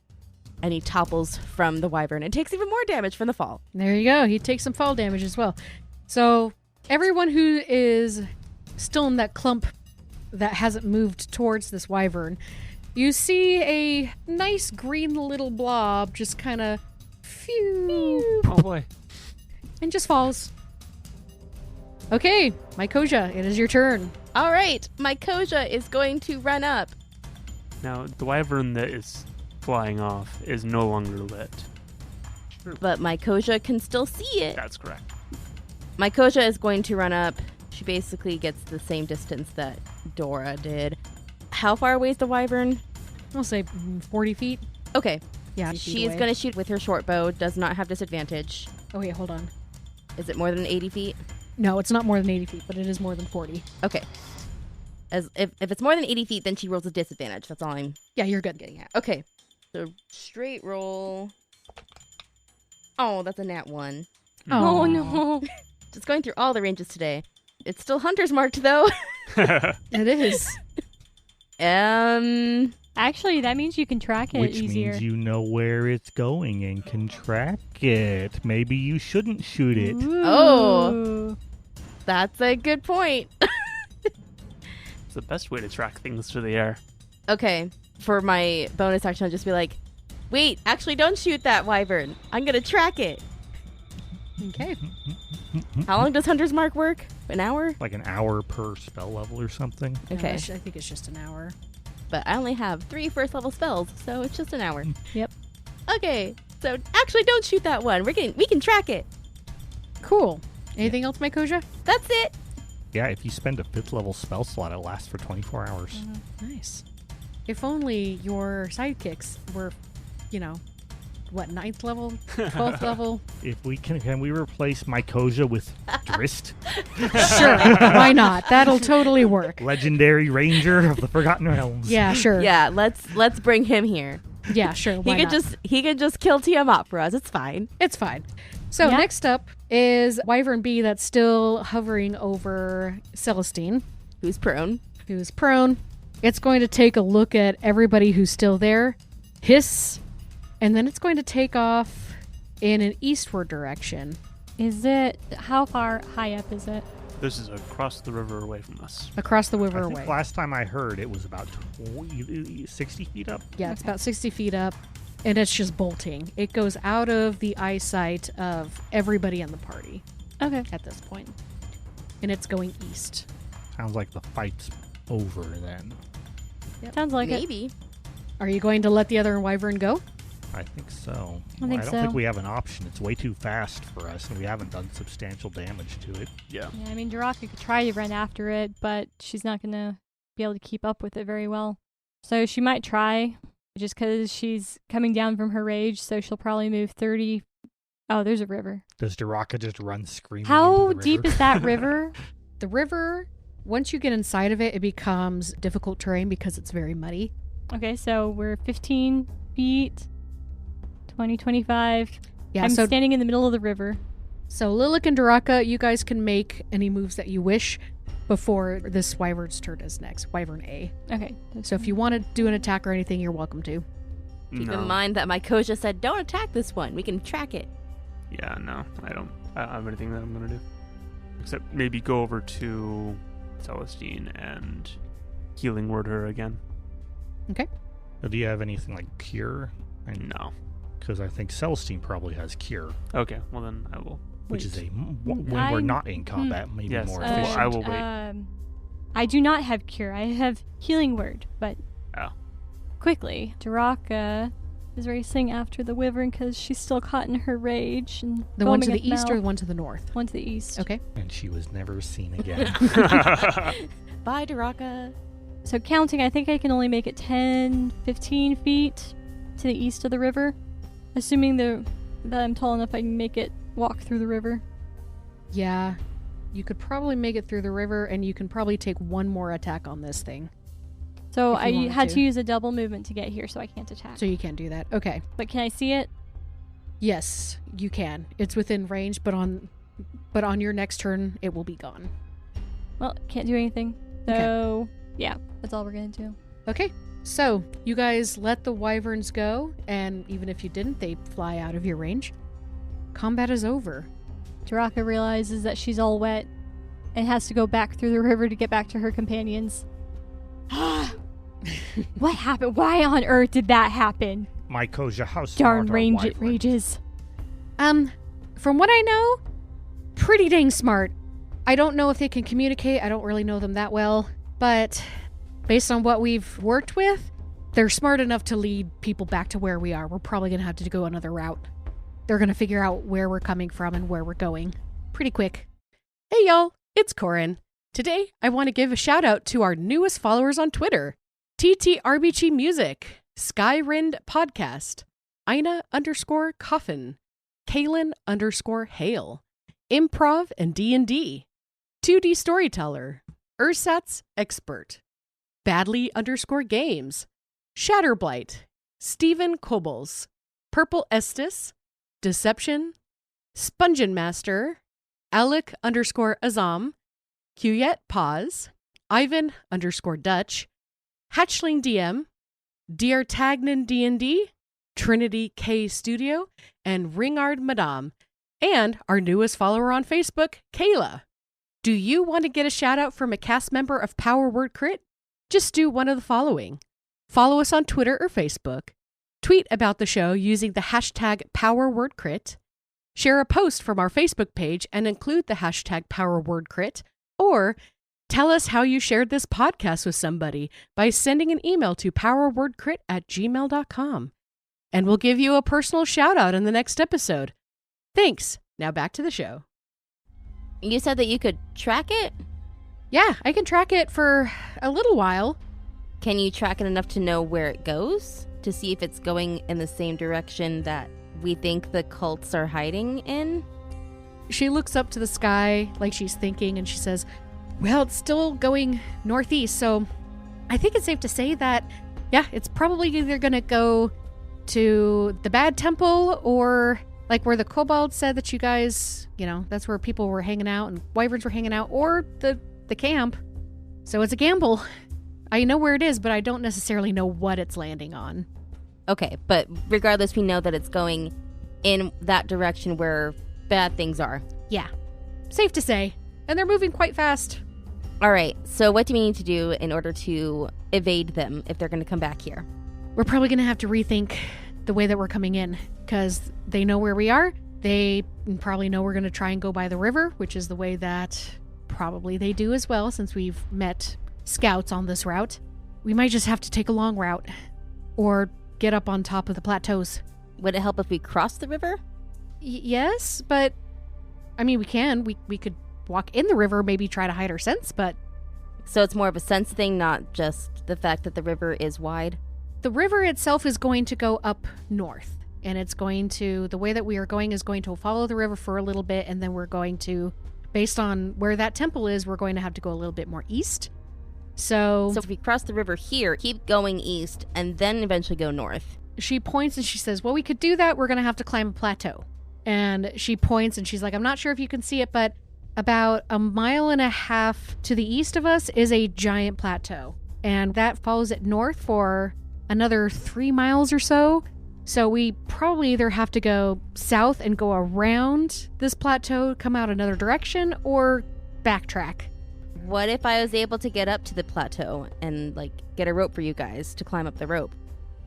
And he topples from the wyvern and takes even more damage from the fall. There you go. He takes some fall damage as well. So everyone who is still in that clump that hasn't moved towards this wyvern, you see a nice green little blob just kind of phew Oh boy. and just falls. Okay, Mykosia, it is your turn. All right, my Koja is going to run up. Now, the wyvern that is flying off is no longer lit. But my Koja can still see it. That's correct. My Koja is going to run up. She basically gets the same distance that Dora did. How far away is the wyvern? I'll say 40 feet. Okay. Yeah, She is going to shoot with her short bow. Does not have disadvantage. Oh, wait, hold on. Is it more than 80 feet? No, it's not more than 80 feet, but it is more than 40. Okay. As if it's more than 80 feet, then she rolls a disadvantage. That's all I'm... Yeah, you're good getting it. Okay. So, straight roll. Oh, that's a nat 1. Oh, no. Just going through all the ranges today. It's still hunter's marked, though. It is. Actually, that means you can track it Which easier. means you know where it's going and can track it. Maybe you shouldn't shoot it. Oh. That's a good point. It's the best way to track things through the air. Okay. For my bonus action, I'll just be like, wait, actually don't shoot that wyvern. I'm going to track it. Okay. How long does hunter's mark work? An hour? Like an hour per spell level or something. Okay. I think it's just an hour. But I only have 3 first level spells, so it's just an hour. Yep. Okay. So actually don't shoot that one. We can track it. Cool. Anything else, Mykosia? That's it. Yeah, if you spend a 5th level spell slot, it lasts for 24 hours. Nice. If only your sidekicks were, 9th level, 12th level? If we can we replace Mykosia with Drist, Sure. Why not? That'll totally work. legendary ranger of the Forgotten Realms? Yeah, sure. Yeah, let's bring him here. Yeah, sure. Why not? He could just kill Tiamat for us. It's fine. It's fine. So Yeah. next up is Wyvern B that's still hovering over Celestine, Who's prone? who's prone. It's going to take a look at everybody who's still there, hiss, and then it's going to take off in an eastward direction. Is it... How far high up is it? This is across the river away from us. Across the river I think away. last time I heard it was about 60 feet up. Yeah, it's about 60 feet up, and it's just bolting. It goes out of the eyesight of everybody in the party Okay. at this point. And it's going east. Sounds like the fight's over then. Sounds like it. Maybe. Are you going to let the other wyvern go? I think so. I think don't so. think we have an option. It's way too fast for us, and we haven't done substantial damage to it. Yeah. Yeah, I mean, Duraka could try to run after it, but she's not going to be able to keep up with it very well. So she might try, just because she's coming down from her rage, so she'll probably move 30. Oh, there's a river. Does Duraka just run screaming How into the deep river? is that river? The river, once you get inside of it, it becomes difficult terrain because it's very muddy. Okay, so we're 15 feet, 20, 25. Yeah, I'm so standing in the middle of the river. Lilik and Duraka, you guys can make any moves that you wish before this Wyvern's turn is next. Wyvern A. Okay. So if you want to do an attack or anything, you're welcome to. Keep No. in mind that my coach just said, don't attack this one. We can track it. Yeah, no, I don't have anything that I'm gonna do. Except maybe go over to Celestine and healing word her again. Do you have anything like Cure? No. Because I think Celestine probably has Cure, Okay, well then I will. which is when we're I'm- not in combat, maybe Yes, more well, efficient. I will wait. I do not have cure. I have healing word, but Oh. quickly, Duraka is racing after the Wyvern because she's still caught in her rage. And The one to foaming the at east or the mouth. one to the north? One to the east. Okay. And she was never seen again. Bye, Duraka. So counting, I think I can only make it 10, 15 feet to the east of the river, assuming that I'm tall enough I can make it walk through the river. Yeah. You could probably make it through the river, and you can probably take one more attack on this thing. So If you I wanted had to. to use a double movement to get here, so I can't attack. So you can't do that. Okay. But can I see it? Yes, you can. It's within range, but on your next turn, it will be gone. Well, can't do anything. So, yeah, that's all we're going to do. Okay. So, you guys let the Wyverns go, and even if you didn't, they fly out of your range. Combat is over. Duraka realizes that she's all wet and has to go back through the river to get back to her companions. What happened? Why on earth did that happen? My Koja, how Darn smart are range Wyverns? rages. From what I know, pretty dang smart. I don't know if they can communicate. I don't really know them that well, but based on what we've worked with, they're smart enough to lead people back to where we are. We're probably going to have to go another route. They're going to figure out where we're coming from and where we're going pretty quick. Hey y'all, it's Corrin. Today, I want to give a shout out to our newest followers on Twitter. TTRBG Music, Skyrind Podcast, Ina_Coffin, Kaylin_Hale, Improv and D&D, 2D Storyteller, Ursat's Expert, Badly_Games, Shatterblight, Stephen Kobles, Purple Estes, Deception, Spungen Master, Alec_Azam, Cuyette Paz, Ivan_Dutch, Hatchling DM, Dear Tagnan D&D, Trinity K Studio, and Ringard Madame, and our newest follower on Facebook, Kayla. Do you want to get a shout out from a cast member of Power Word Crit? Just do one of the following. Follow us on Twitter or Facebook, tweet about the show using the hashtag PowerWordCrit, share a post from our Facebook page and include the hashtag PowerWordCrit, or tell us how you shared this podcast with somebody by sending an email to powerwordcrit@gmail.com. And we'll give you a personal shout out in the next episode. Thanks. Now back to the show. You said that you could track it? Yeah, I can track it for a little while. Can you track it enough to know where it goes? To see if it's going in the same direction that we think the cults are hiding in? She looks up to the sky like she's thinking, and she says, well, it's still going northeast, so I think it's safe to say that, yeah, it's probably either going to go to the Bad Temple or like where the Kobold said that you guys, that's where people were hanging out and Wyverns were hanging out, or the camp. So it's a gamble. I know where it is, but I don't necessarily know what it's landing on. Okay, but regardless, we know that it's going in that direction where bad things are. Yeah, safe to say. And they're moving quite fast. All right, so what do we need to do in order to evade them if they're going to come back here? We're probably going to have to rethink the way that we're coming in, because they know where we are. They probably know we're going to try and go by the river, which is the way that probably they do as well, since we've met scouts on this route. We might just have to take a long route, or get up on top of the plateaus. Would it help if we crossed the river? Yes, but I mean, we can. We could walk in the river, maybe try to hide our scents, but So it's more of a sense thing, not just the fact that the river is wide? the river itself is going to go up north. And it's going to, the way that we are going is going to follow the river for a little bit, and then we're going to, based on where that temple is, we're going to have to go a little bit more east. So So if we cross the river here, keep going east, and then eventually go north. she points and she says, well, we could do that. We're going to have to climb a plateau. And she points and she's like, I'm not sure if you can see it, but about 1.5 miles to the east of us is a giant plateau. And that follows it north for another 3 miles or so. So we probably either have to go south and go around this plateau, come out another direction, or backtrack. What if I was able to get up to the plateau and, like, get a rope for you guys to climb up the rope?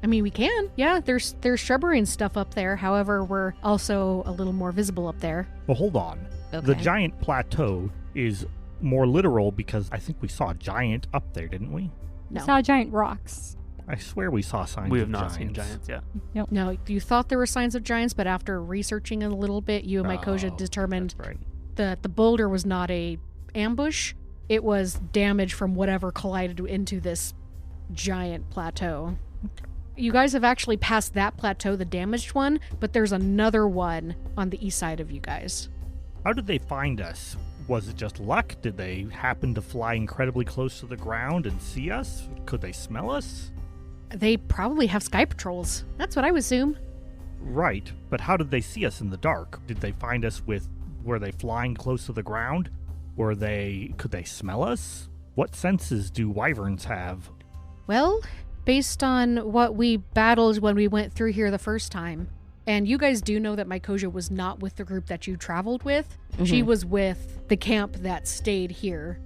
I mean, we can. Yeah, there's shrubbery and stuff up there. However, we're also a little more visible up there. Well, hold on. Okay. The giant plateau is more literal because I think we saw a giant up there, didn't we? No. Saw giant rocks. I swear we saw signs We have of not giants. seen giants yet. No, you thought there were signs of giants, but after researching it a little bit, you and Mykosia Oh, determined that's right. that the boulder was not a ambush. It was damage from whatever collided into this giant plateau. You guys have actually passed that plateau, the damaged one, but there's another one on the east side of you guys. How did they find us? Was it just luck? Did they happen to fly incredibly close to the ground and see us? Could they smell us? They probably have sky patrols. That's what I would assume. Right, but how did they see us in the dark? Did they find us were they flying close to the ground? Could they smell us? What senses do wyverns have? Well, based on what we battled when we went through here the first time, and you guys do know that Mykosia was not with the group that you traveled with. She was with the camp that stayed here.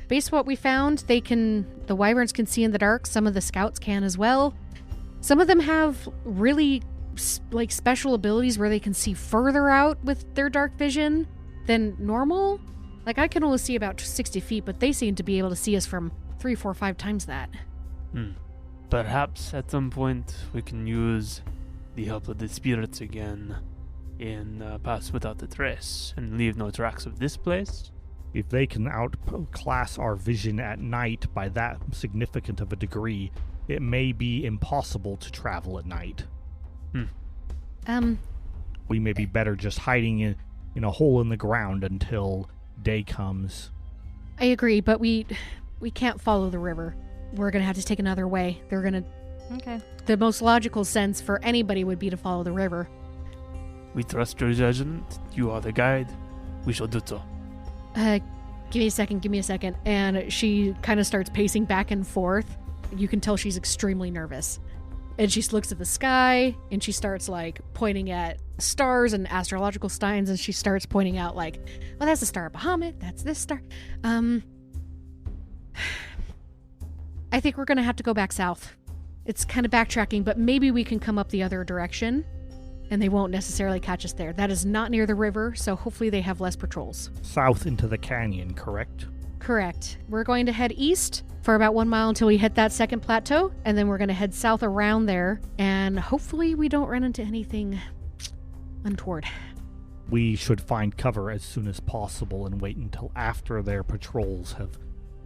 Based on what we found, the wyverns can see in the dark. Some of the scouts can as well. Some of them have really special abilities where they can see further out with their dark vision than normal. Like, I can only see about 60 feet, but they seem to be able to see us from 3, 4, 5 times that. Perhaps at some point we can use the help of the spirits again and pass without a trace and leave no tracks of this place. If they can outclass our vision at night by that significant of a degree, it may be impossible to travel at night. We may be better just hiding in a hole in the ground until day comes. I agree, but we can't follow the river. We're going to have to take another way. Okay. The most logical sense for anybody would be to follow the river. We trust your judgment. You are the guide. We shall do so. Give me a second. And she kind of starts pacing back and forth. You can tell she's extremely nervous. And she looks at the sky, and she starts, pointing at stars and astrological signs, and she starts pointing out, well, that's the Star of Bahamut, that's this star. I think we're going to have to go back south. It's kind of backtracking, but maybe we can come up the other direction, and they won't necessarily catch us there. That is not near the river, so hopefully they have less patrols. South into the canyon, correct? Correct. We're going to head east for about 1 mile until we hit that second plateau, and then we're going to head south around there, and hopefully we don't run into anything untoward. We should find cover as soon as possible and wait until after their patrols have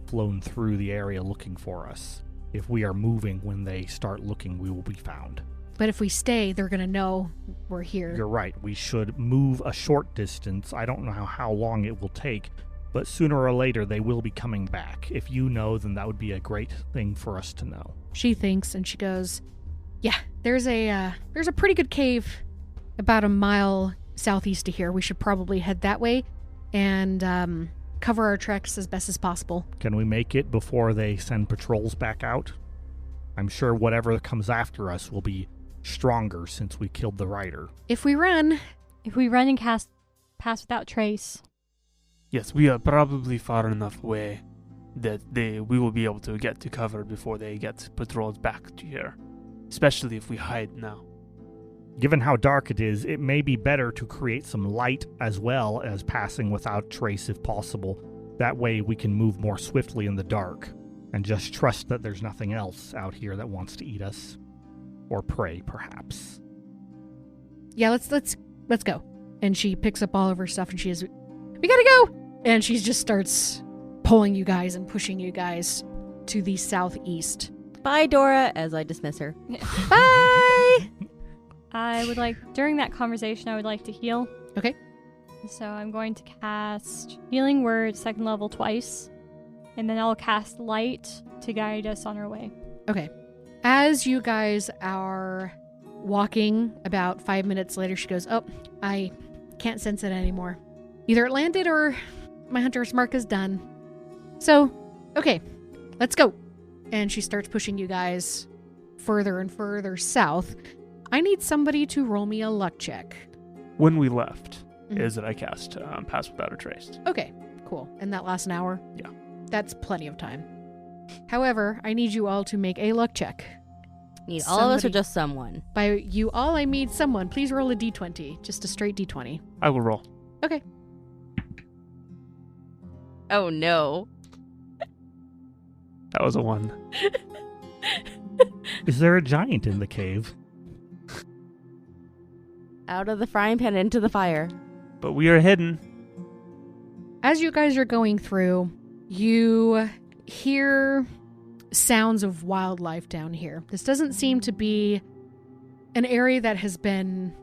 flown through the area looking for us. If we are moving when they start looking, we will be found. But if we stay, they're going to know we're here. You're right. We should move a short distance. I don't know how long it will take, but sooner or later they will be coming back. If you know, then that would be a great thing for us to know. She thinks, and she goes, yeah, there's a pretty good cave about 1 mile southeast of here. We should probably head that way and cover our treks as best as possible. Can we make it before they send patrols back out? I'm sure whatever comes after us will be stronger since we killed the rider. If we run and pass without trace. Yes, we are probably far enough away that we will be able to get to cover before they get patrols back to here, especially if we hide now. Given how dark it is, it may be better to create some light as well as passing without trace if possible. That way we can move more swiftly in the dark and just trust that there's nothing else out here that wants to eat us. Or prey, perhaps. yeah, let's go. And she picks up all of her stuff and we gotta go. And she just starts pulling you guys and pushing you guys to the southeast. Bye, Dora, as I dismiss her. Bye! During that conversation, I would like to heal. Okay. So I'm going to cast Healing Word 2nd level twice. And then I'll cast Light to guide us on our way. Okay. As you guys are walking, about 5 minutes later, she goes, oh, I can't sense it anymore. Either it landed or my hunter's mark is done. So, okay, let's go. And she starts pushing you guys further and further south. I need somebody to roll me a luck check. When we left, is that I cast Pass Without a Trace. Okay, cool. And that lasts an hour? Yeah. That's plenty of time. However, I need you all to make a luck check. Need all of us or just someone? By you all, I mean someone. Please roll a d20. Just a straight d20. I will roll. Okay. Oh, no. That was a 1. Is there a giant in the cave? Out of the frying pan into the fire. But we are hidden. As you guys are going through, you hear sounds of wildlife down here. This doesn't seem to be an area that has been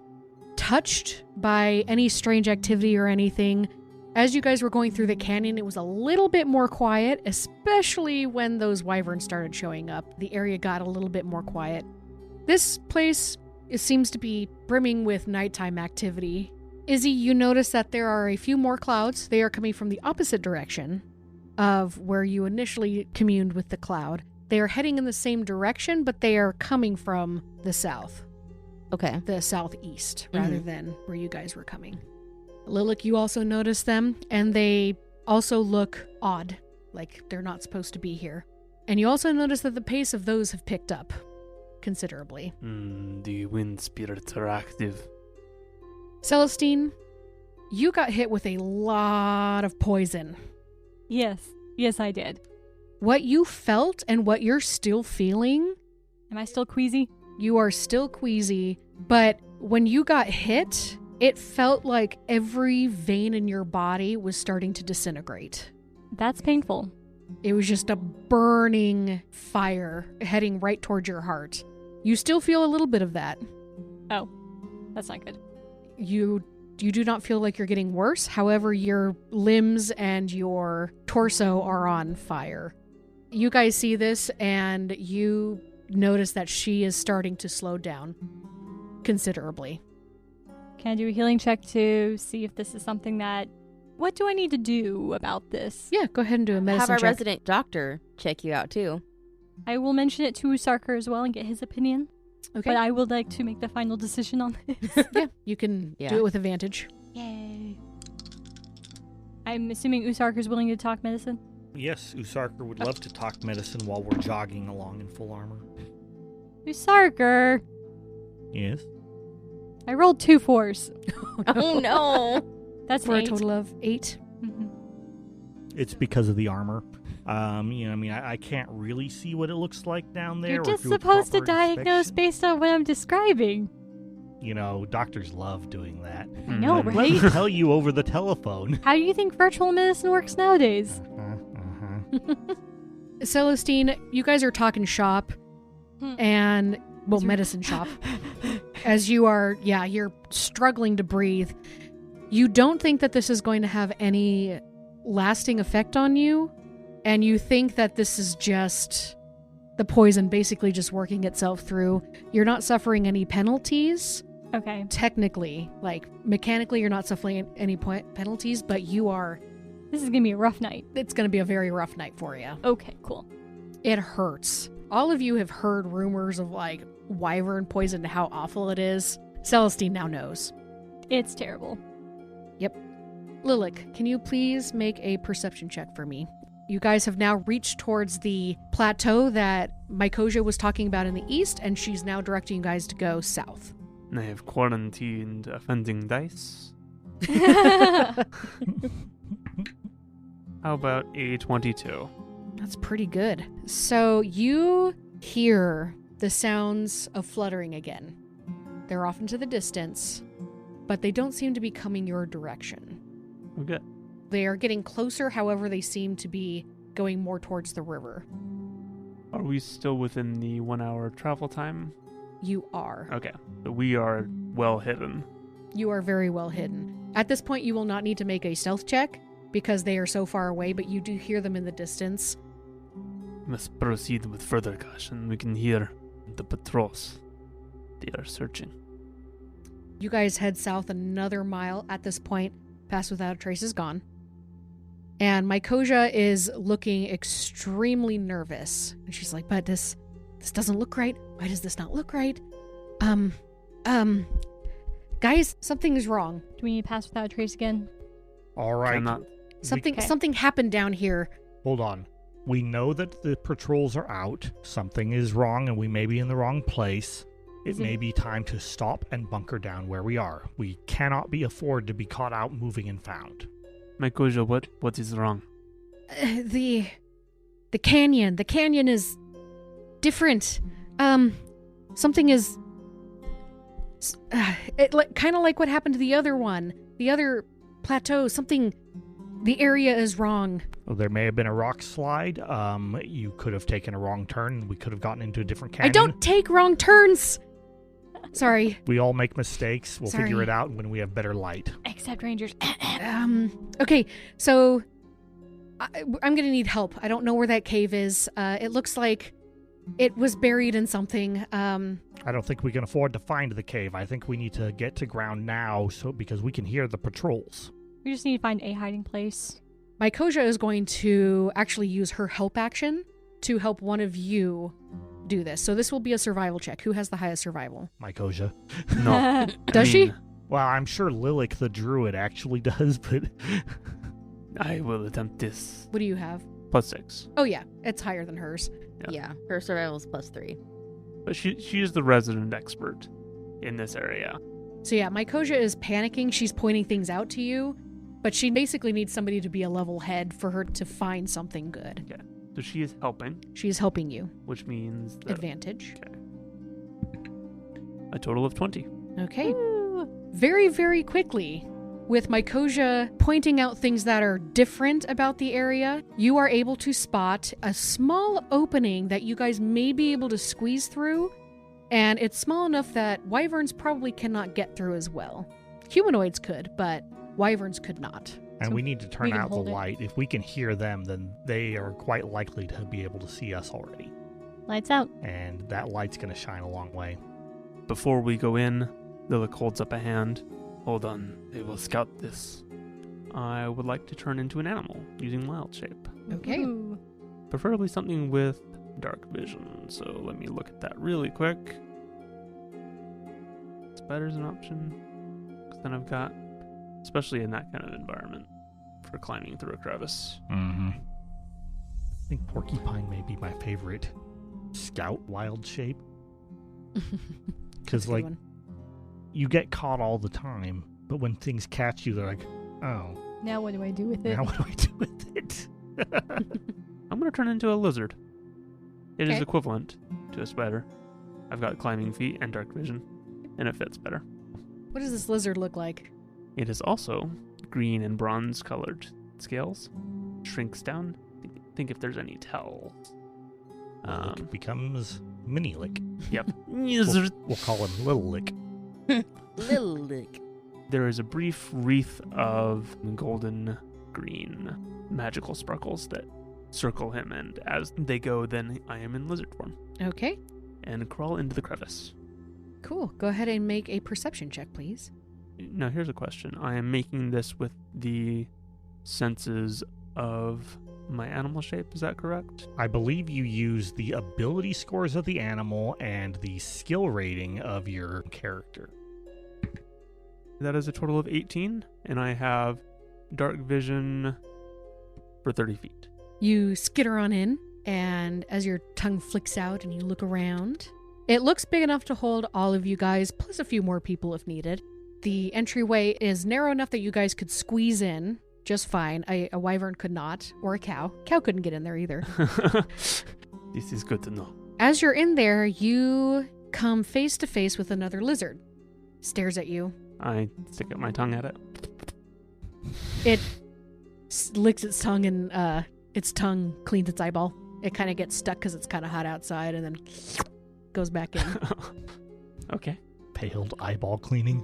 touched by any strange activity or anything. As you guys were going through the canyon, it was a little bit more quiet, especially when those wyverns started showing up. The area got a little bit more quiet. This place seems to be brimming with nighttime activity. Izzy, you notice that there are a few more clouds. They are coming from the opposite direction of where you initially communed with the cloud. They are heading in the same direction, but they are coming from the south. Okay. The southeast, rather than where you guys were coming. Lilac, you also notice them, and they also look odd, like they're not supposed to be here. And you also notice that the pace of those have picked up considerably. The wind spirits are active. Celestine, you got hit with a lot of poison. Yes, I did. What you felt and what you're still feeling, Am I still queasy? you are still queasy, but when you got hit, it felt like every vein in your body was starting to disintegrate. That's painful. It was just a burning fire heading right towards your heart. You still feel a little bit of that. Oh, that's not good. You do not feel like you're getting worse. However, your limbs and your torso are on fire. You guys see this, and you notice that she is starting to slow down considerably. Can I do a healing check to see if this is something that... What do I need to do about this? Yeah, go ahead and do a medicine Have our check. resident doctor check you out, too. I will mention it to Usarker as well and get his opinion. Okay. But I would like to make the final decision on this. Yeah, you can do it with advantage. Yay. I'm assuming Usarker's willing to talk medicine? Yes, Usarker would love to talk medicine while we're jogging along in full armor. Usarker! Yes? I rolled 2 4s. Oh, no. That's For an a 8. total of 8. Mm-hmm. It's because of the armor. I can't really see what it looks like down there. You're or just do a supposed to proper diagnose inspection. based on what I'm describing. Doctors love doing that. I know, I'd right? rather tell you over the telephone. How do you think virtual medicine works nowadays? Celestine, you guys are talking shop and, medicine shop. As you are, you're struggling to breathe. You don't think that this is going to have any lasting effect on you, and you think that this is just the poison basically just working itself through. You're not suffering any penalties. Okay. Technically, like mechanically, you're not suffering any penalties, but you are. This is going to be a rough night. It's going to be a very rough night for you. Okay, cool. It hurts. All of you have heard rumors of like wyvern poison and how awful it is. Celestine now knows. It's terrible. Yep. Lilac, can you please make a perception check for me? You guys have now reached towards the plateau that Mycosia was talking about in the east, and she's now directing you guys to go south. I have quarantined offending dice. How about a 22? That's pretty good. So you hear the sounds of fluttering again. They're off into the distance, but they don't seem to be coming your direction. Okay. They are getting closer, however, they seem to be going more towards the river. Are we still within the 1 hour travel time? You are. Okay. So we are well hidden. You are very well hidden. At this point, you will not need to make a stealth check because they are so far away, but you do hear them in the distance. We must proceed with further caution. We can hear the patrols. They are searching. You guys head south another mile at this point. Pass Without a Trace is gone. And Mykosia is looking extremely nervous. And she's like, but this doesn't look right. Why does this not look right? Guys, something is wrong. Do we need to pass without a trace again? All right. Cannot. Something happened down here. Hold on. We know that the patrols are out. Something is wrong and we may be in the wrong place. It may be time to stop and bunker down where we are. We cannot be afford to be caught out moving and found. Mykosia, what is wrong? The canyon. The canyon is different. Something is... kind of like what happened to the other one. The other plateau. Something... The area is wrong. Well, there may have been a rock slide. You could have taken a wrong turn and we could have gotten into a different canyon. I don't take wrong turns! Sorry. We all make mistakes. We'll Sorry. figure it out when we have better light. Except rangers. Okay, so... I'm gonna need help. I don't know where that cave is. It looks like it was buried in something. I don't think we can afford to find the cave. I think we need to get to ground now because we can hear the patrols. We just need to find a hiding place. Mykosia is going to actually use her help action to help one of you do this. So this will be a survival check. Who has the highest survival? Mykosia. No. Does she? Well, I'm sure Lilik the druid actually does, but... I will attempt this. What do you have? +6. Oh yeah, it's higher than hers. Yeah, her survival is +3. But she is the resident expert in this area. So yeah, Mykosia is panicking. She's pointing things out to you, but she basically needs somebody to be a level head for her to find something good. Okay. So she is helping, She's helping you. which means that Advantage. a total of 20. Okay. Very, very quickly, with Mykosia pointing out things that are different about the area, you are able to spot a small opening that you guys may be able to squeeze through, and it's small enough that wyverns probably cannot get through as well. Humanoids could, but wyverns could not. And So we need to we turn can out the hold it. light. If we can hear them, then they are quite likely to be able to see us already. Lights out. And that light's going to shine a long way. Before we go in, Lilik holds up a hand. Hold on, they will scout this. I would like to turn into an animal using wild shape. Okay. Ooh. Preferably something with dark vision. So let me look at that really quick. Spider's an option. 'Cause then I've got, especially in that kind of environment, for climbing through a crevice. Mm-hmm. I think porcupine may be my favorite scout wild shape. Because, like, you get caught all the time, but when things catch you, they're like, oh, Now what do I do with it? now what do I do with it? I'm going to turn into a lizard. It is Okay. equivalent to a spider. I've got climbing feet and dark vision, and it fits better. What does this lizard look like? It is also green and bronze colored scales. Shrinks down. Think if there's any tells. Lick becomes mini lick. Yep. We'll call him Little Lick. Little lick. There is a brief wreath of golden green magical sparkles that circle him, and as they go, then I am in lizard form Okay, and crawl into the crevice. cool. Go ahead and make a perception check, please. Now, here's a question. I am making this with the senses of my animal shape, is that correct? I believe you use the ability scores of the animal and the skill rating of your character. That is a total of 18, and I have dark vision for 30 feet. You skitter on in, and as your tongue flicks out and you look around, it looks big enough to hold all of you guys, plus a few more people if needed. The entryway is narrow enough that you guys could squeeze in just fine. A wyvern could not, or a cow. Cow couldn't get in there either. This is good to know. As you're in there, you come face to face with another lizard. stares at you. I stick out my tongue at it. It licks its tongue and its tongue cleans its eyeball. It kind of gets stuck because it's kind of hot outside and then goes back in. Okay. Paled eyeball cleaning.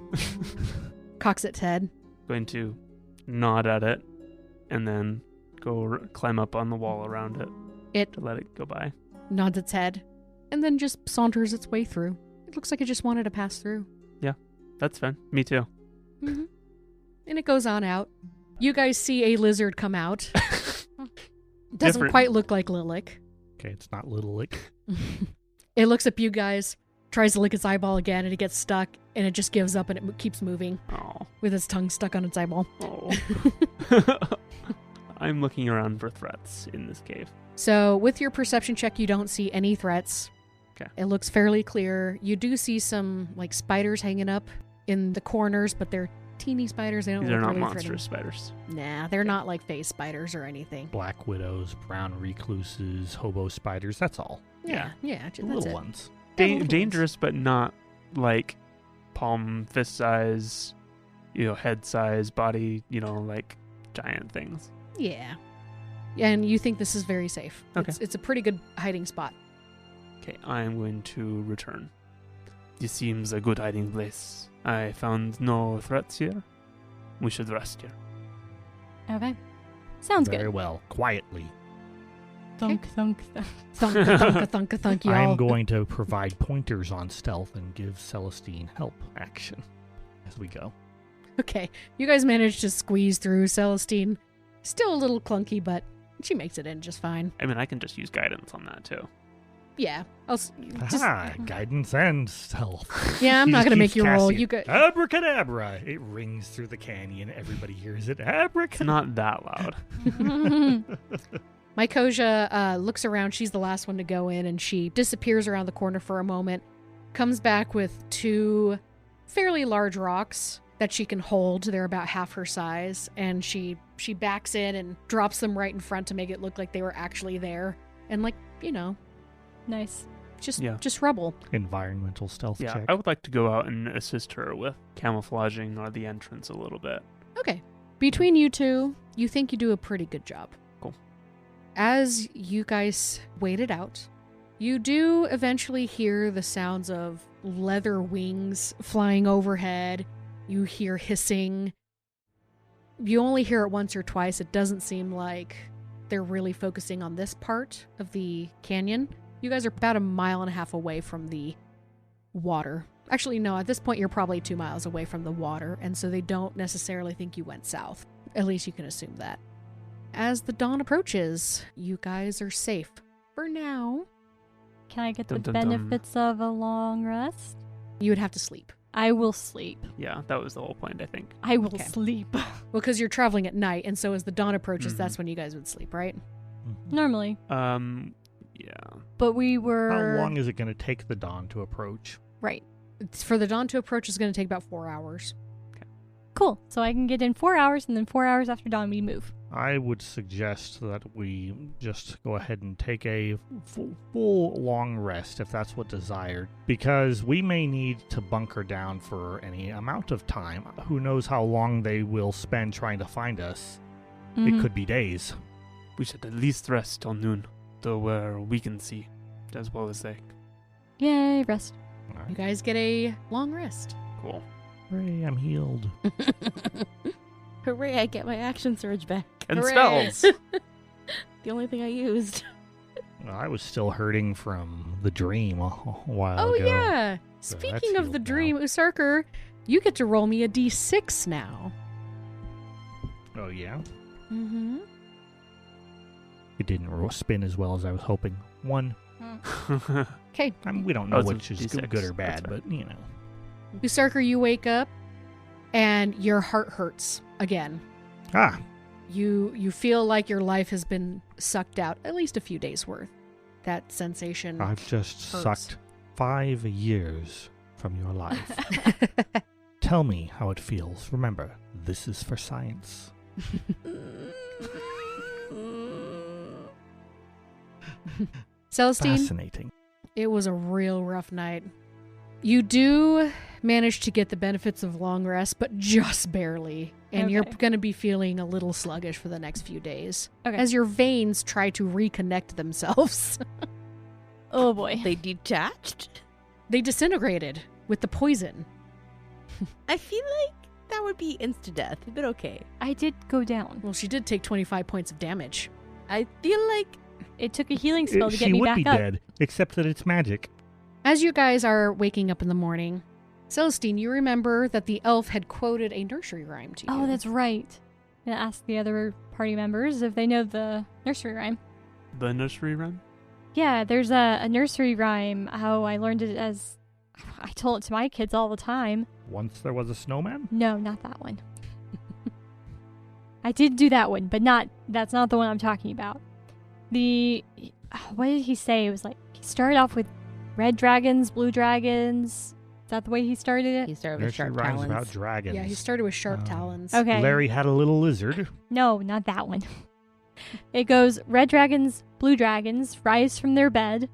Cocks its head. Going to nod at it and then go climb up on the wall around it. To let it go by. Nods its head and then just saunters its way through. It looks like it just wanted to pass through. Yeah, that's fine. Me too. Mm-hmm. And it goes on out. You guys see a lizard come out. Doesn't Different. quite look like Lilac. Okay, it's not Little Lick. It looks at you guys, tries to lick its eyeball again, and it gets stuck, and it just gives up and it keeps moving Oh. with its tongue stuck on its eyeball. Oh. I'm looking around for threats in this cave. So with your perception check, you don't see any threats. Okay. It looks fairly clear. You do see some like spiders hanging up in the corners, but they're teeny spiders. They don't These are look not really monstrous spiders. Nah, they're not like phase spiders or anything. Black widows, brown recluses, hobo spiders, that's all. Yeah, The that's little it. ones. Yeah, little ones. Dangerous, but not like palm, fist size, head size, body, like giant things. Yeah. And you think this is very safe. Okay. It's a pretty good hiding spot. Okay, I'm going to return. This seems a good hiding place. I found no threats here. We should rest here. Okay. Sounds Very good. well. Quietly. Thunk, thunk, thunk. Thunk, thunk, thunk, y'all. I'm going to provide pointers on stealth and give Celestine help action as we go. Okay. You guys managed to squeeze through Celestine. Still a little clunky, but she makes it in just fine. I mean, I can just use guidance on that too. Yeah. Just, Guidance and stealth. yeah, I'm He not just going to make keeps you roll. casting You it. go. Abracadabra! It rings through the canyon. Everybody hears it. It's Abracadabra! not that loud. Mycosia looks around. She's the last one to go in, and she disappears around the corner for a moment. Comes back with 2 fairly large rocks that she can hold. They're about half her size, and she backs in and drops them right in front to make it look like they were actually there. And Nice. just rubble. Environmental stealth Yeah, check. I would like to go out and assist her with camouflaging or the entrance a little bit. Okay. Between you two, you think you do a pretty good job. Cool. As you guys wait it out, you do eventually hear the sounds of leather wings flying overhead. You hear hissing. You only hear it once or twice. It doesn't seem like they're really focusing on this part of the canyon. You guys are about 1.5 miles away from the water. Actually, no, at this point you're probably 2 miles away from the water, and so they don't necessarily think you went south. At least you can assume that. As the dawn approaches, you guys are safe. For now, Can I get the Dun, dun, dun. benefits of a long rest? you would have to sleep. I will sleep. Yeah, that was the whole point, I think. I will Okay. sleep. Well, because you're traveling at night, and so as the dawn approaches, Mhm. that's when you guys would sleep, right? Normally. Yeah. But we were... How long is it going to take the dawn to approach? Right. For the dawn to approach is going to take about 4 hours. Cool. So I can get in 4 hours, and then 4 hours after dawn we move. I would suggest that we just go ahead and take a full long rest if that's what desired, because we may need to bunker down for any amount of time. Who knows how long they will spend trying to find us? Mhm. It could be days. We should at least rest till noon, though where we can see, as well as they. Yay, rest. All You right. guys get a long rest. Cool. Hooray, I'm healed. Hooray, I get my action surge back. And Hooray. spells! The only thing I used. Well, I was still hurting from the dream a while Oh, ago. yeah. So Speaking that's of the healed dream, Usarker, you get to roll me a d6 now. Oh, yeah? Mm-hmm. It didn't spin as well as I was hoping. 1. Okay. I mean, we don't Oh, know it's a which is D6. good or bad, That's right. but, you know. Usarker, you wake up, and your heart hurts again. Ah, You feel like your life has been sucked out, at least a few days worth. That sensation. I've just Hurts. sucked 5 years from your life. Tell me how it feels. Remember, this is for science. Celestine, Fascinating. it was a real rough night. You do managed to get the benefits of long rest, but just barely. And you're Okay. going to be feeling a little sluggish for the next few days. Okay. As your veins try to reconnect themselves. Oh boy. They detached? They disintegrated with the poison. I feel like that would be insta-death, but okay. I did go down. Well, she did take 25 points of damage. I feel like It took a healing spell to get She me would back be up. dead, except that it's magic. As you guys are waking up in the morning, Celestine, you remember that the elf had quoted a nursery rhyme to you. Oh, that's right. I'm gonna ask the other party members if they know the nursery rhyme. The nursery rhyme? Yeah, there's a nursery rhyme. How I learned it as I told it to my kids all the time. Once there was a snowman? No, not that one. I did do that one, but that's not the one I'm talking about. What did he say? It was like he started off with red dragons, blue dragons. Is that the way he started it? he started with Nursery sharp rhymes talons. about dragons. Yeah, he started with sharp Oh. talons. Okay. Larry had a little lizard. No, not that one. It goes, red dragons, blue dragons, rise from their bed.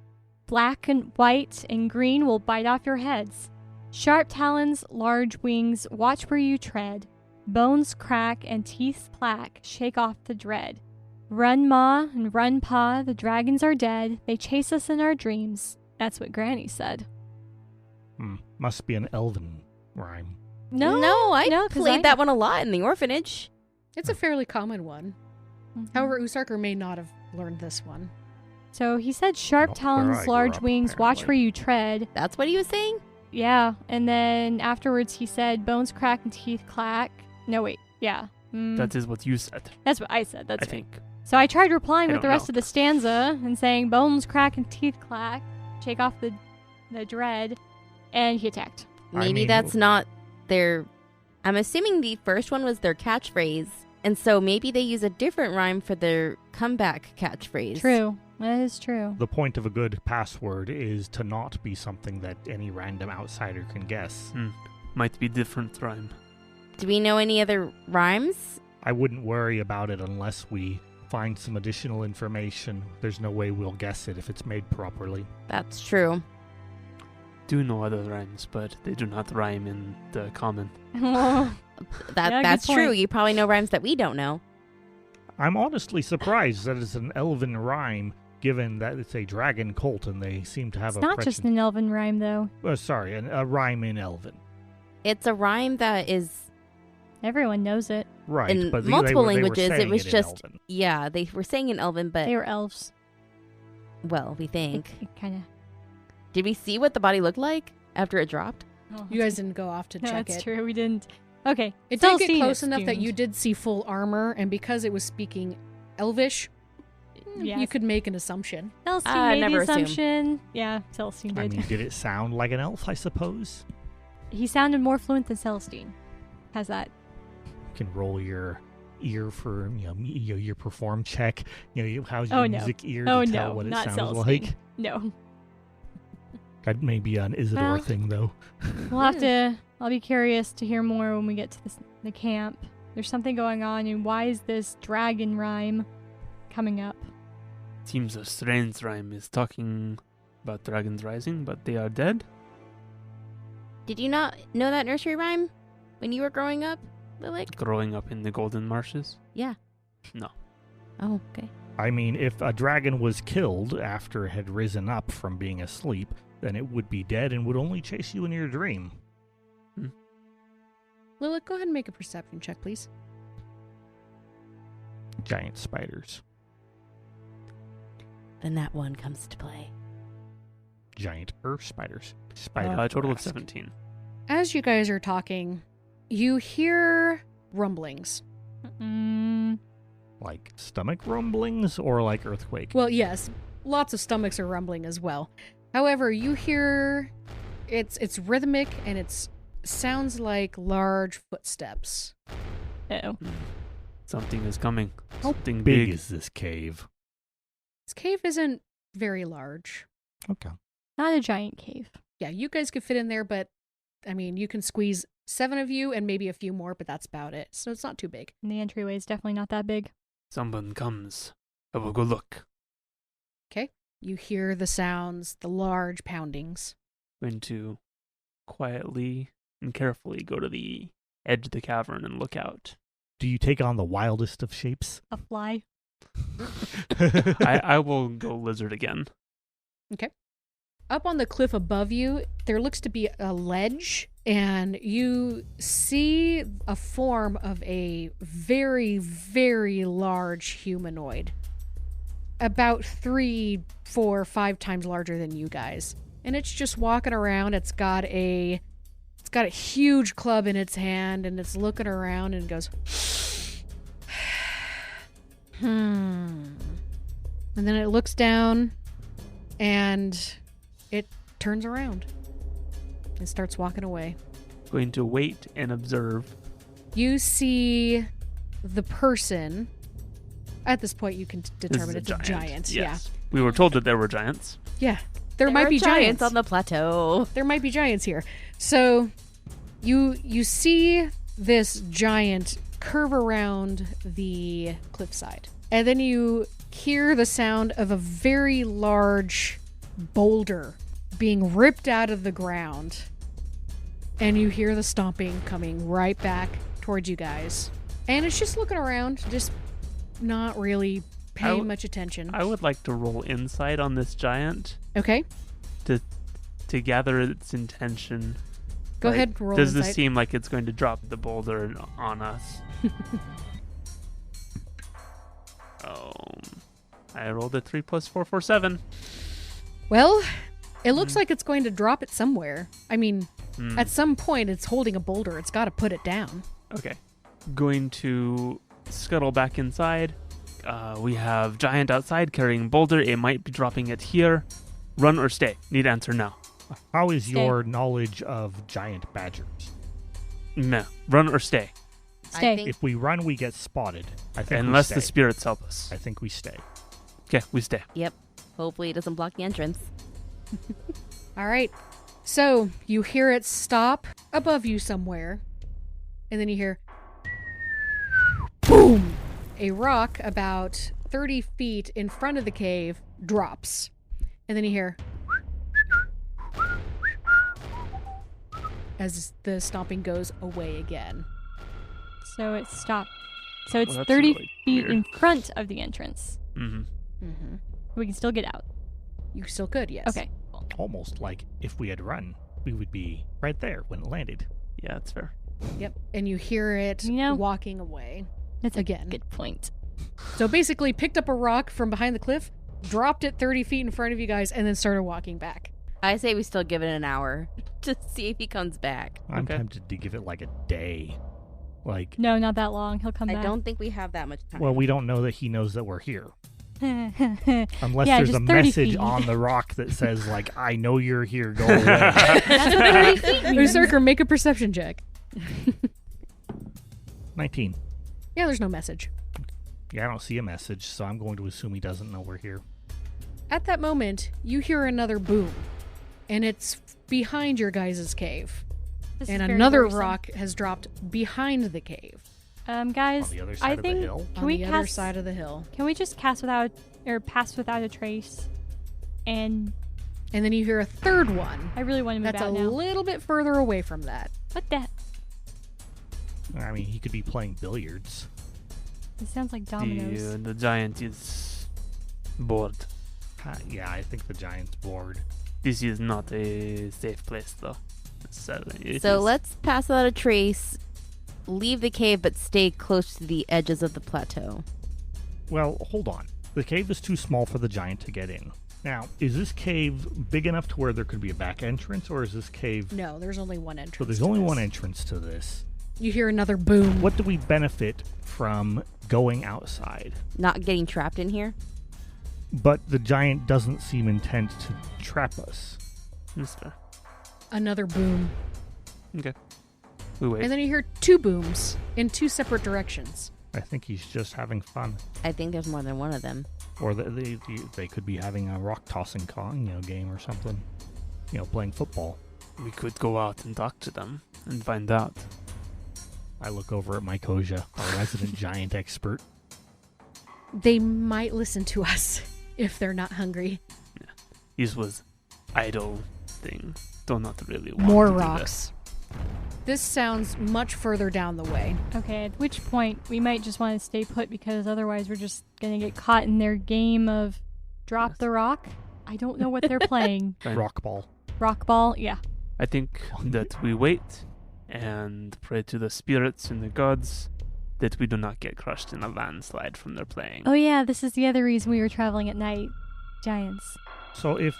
Black and white and green will bite off your heads. Sharp talons, large wings, watch where you tread. Bones crack and teeth clack, shake off the dread. Run ma and run pa, the dragons are dead. They chase us in our dreams. That's what Granny said. Must be an elven rhyme. No, I 'cause played that one a lot in the orphanage. It's a fairly common one. Mhm. However, Usarker may not have learned this one. So he said, sharp Not where talons, I grew large up, wings, watch apparently. where you tread. That's what he was saying? Yeah, and then afterwards he said, bones crack and teeth clack. No, wait, yeah. That is what you said, That's what I said, that's I right. think. So I tried replying I with the don't rest know. of the stanza and saying, bones crack and teeth clack, shake off the dread, and he attacked. Maybe mean- that's not their... I'm assuming the first one was their catchphrase, and so maybe they use a different rhyme for their comeback catchphrase. True, that is true. The point of a good password is to not be something that any random outsider can guess. Might be different rhyme. Do we know any other rhymes? I wouldn't worry about it unless we find some additional information. There's no way we'll guess it if it's made properly. That's true. Do know other rhymes, but they do not rhyme in the common. Yeah, That's good true. point. You probably know rhymes that we don't know. I'm honestly surprised that it's an elven rhyme, given that it's a dragon cult and they seem to have It's not just an elven rhyme, though. a rhyme in elven. It's a rhyme that is, Everyone knows it. Right, in but multiple they were languages. It saying was in just, Elven. yeah, they were saying in Elven, but, They were elves. well, we think. It kind of... Did we see what the body looked like after it dropped? You guys didn't go off to No, check that's it. true, we didn't. Okay. It did get Celestine close is enough that doomed. you did see full armor, and because it was speaking Elvish, Yes. you could make an assumption. Celestine made never the assume. assumption. Yeah, Celestine I did. mean, did it sound like an elf, I suppose? He sounded more fluent than Celestine. How's that? You can roll your ear for, your perform check. How's your Oh, no. music ear Oh, to tell no, what it not sounds Celestine. like? No. That may be an Isidore Well, thing, though. We'll have to... I'll be curious to hear more when we get to the camp. There's something going on, and why is this dragon rhyme coming up? Seems a strange rhyme is talking about dragons rising, but they are dead. Did you not know that nursery rhyme when you were growing up, Lilik? Growing up in the Golden Marshes. Yeah. No. Oh, okay. I mean, if a dragon was killed after it had risen up from being asleep, then it would be dead and would only chase you in your dream. Lilith, go ahead and make a perception check, please. Giant spiders. Then that one comes to play. Giant earth spiders. Spider. A total of Thrask. 17. As you guys are talking, you hear rumblings. Mm, Like stomach rumblings or like earthquake? Well, yes, lots of stomachs are rumbling as well. However, you hear it's rhythmic and it sounds like large footsteps. uh-oh. Something is coming. How Something big big. is this cave? This cave isn't very large. Okay. Not a giant cave. Yeah, you guys could fit in there, but I mean, you can squeeze 7 of you and maybe a few more, but that's about it. So it's not too big. And the entryway is definitely not that big. Someone comes. I will go look. Okay? You hear the sounds, the large poundings. Going to quietly and carefully go to the edge of the cavern and look out. Do you take on the wildest of shapes? A fly. I will go lizard again. Okay. Up on the cliff above you, there looks to be a ledge, and you see a form of a very, very large humanoid. About 3, 4, 5 times larger than you guys. And it's just walking around. It's got a huge club in its hand, and it's looking around and goes, And then it looks down, and it turns around and starts walking away. Going to wait and observe. You see the person. At this point, you can determine it's a giant. Yes. We were told that there were giants. Yeah. There might be giants on the plateau. There might be giants here. So you see this giant curve around the cliffside. And then you hear the sound of a very large boulder being ripped out of the ground. And you hear the stomping coming right back towards you guys. And it's just looking around, just not really paying much attention. I would like to roll insight on this giant. Okay. To gather its intention. Go ahead, roll Does insight. this seem like it's going to drop the boulder on us? I rolled a 3 + 4 for 7. Well, it looks like it's going to drop it somewhere. I mean, at some point it's holding a boulder. It's got to put it down. Okay. Going to scuttle back inside. We have giant outside carrying boulder. It might be dropping it here. Run or stay? Need answer now. How is Stay. your knowledge of giant badgers? Meh. Run or stay? Stay. I think If we run, we get spotted. I think Unless we the stay. spirits help us. I think we stay. Okay, we stay. Yep. Hopefully it doesn't block the entrance. All right. So you hear it stop above you somewhere. And then you hear boom! A rock about 30 feet in front of the cave drops. And then you hear as the stomping goes away again. So it stopped. So it's Well, that's 30 really feet weird. in front of the entrance. Mm-hmm. Mm-hmm. We can still get out. You still could, yes. Okay. Cool. Almost like if we had run, we would be right there when it landed. Yeah, that's fair. Yep. And you hear it You know- walking away. That's Again. a good point. So basically picked up a rock from behind the cliff, dropped it 30 feet in front of you guys, and then started walking back. I say we still give it an hour to see if he comes back. I'm Okay. tempted to give it like a day. Like, No, not that long. He'll come I back. don't think we have that much time. well, we don't know that he knows that we're here. Unless Yeah, there's a just 30 message feet. on the rock that says, like, I know you're here, go away. That's what 30 feet means. Berserker, make a perception check. 19. Yeah, there's no message. Yeah, I don't see a message, so I'm going to assume he doesn't know we're here. At that moment, you hear another boom, and it's behind your guys' cave. This is And very another worrisome. rock has dropped behind the cave Guys, On the other I side of the think hill. can on we the cast? other side of the hill. Can we just cast without or pass without a trace? And And then you hear a third one. I really want to move That's a out now. little bit further away from that. What the? I mean, he could be playing billiards. It sounds like dominoes. The giant is bored. Yeah, I think the giant's bored. This is not a safe place, though. It So is- let's pass without a trace, leave the cave, but stay close to the edges of the plateau. Well, hold on. The cave is too small for the giant to get in. Now, is this cave big enough to where there could be a back entrance, or is this cave... No, there's only one entrance. So there's to only this. one entrance to this. You hear another boom. What do we benefit from going outside? Not getting trapped in here. But the giant doesn't seem intent to trap us. That's fair. Another boom. Okay. We wait. And then you hear two booms in two separate directions. I think he's just having fun. I think there's more than one of them. Or they could be having a rock tossing game or something. Playing football. We could go out and talk to them and find out. I look over at Mykosia, our resident giant expert. They might listen to us if they're not hungry. This was idle thing. Do not really want More to do rocks. This sounds much further down the way. Okay, at which point we might just want to stay put because otherwise we're just going to get caught in their game of drop the rock. I don't know what they're playing. Rock ball. Rock ball? Yeah. I think that we wait and pray to the spirits and the gods that we do not get crushed in a landslide from their playing. Oh yeah, this is the other reason we were traveling at night. Giants. So if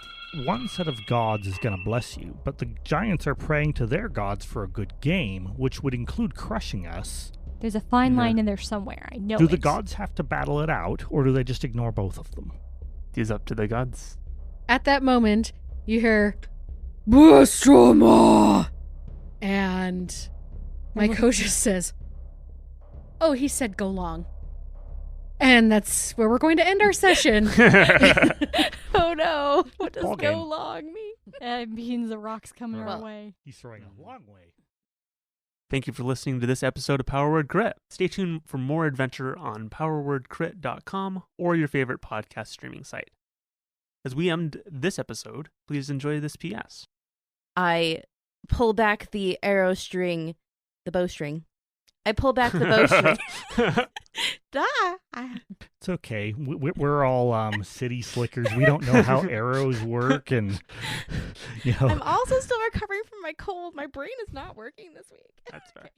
one set of gods is going to bless you, but the giants are praying to their gods for a good game, which would include crushing us. There's a fine line in there somewhere. I know Do it. the gods have to battle it out, or do they just ignore both of them? It is up to the gods. At that moment, you hear, Bastroma! And my coach just says, oh, he said go long. And that's where we're going to end our session. Oh no! What does Ball go game. long mean? It means the rock's coming our Well- way. He's throwing a long way. Thank you for listening to this episode of Power Word Crit. Stay tuned for more adventure on powerwordcrit.com or your favorite podcast streaming site. As we end this episode, please enjoy this PS. I pull back the arrow string, the bowstring. I pull back the bowstring. It's okay. We're all city slickers. We don't know how arrows work, and you know. I'm also still recovering from my cold. My brain is not working this week. That's fair.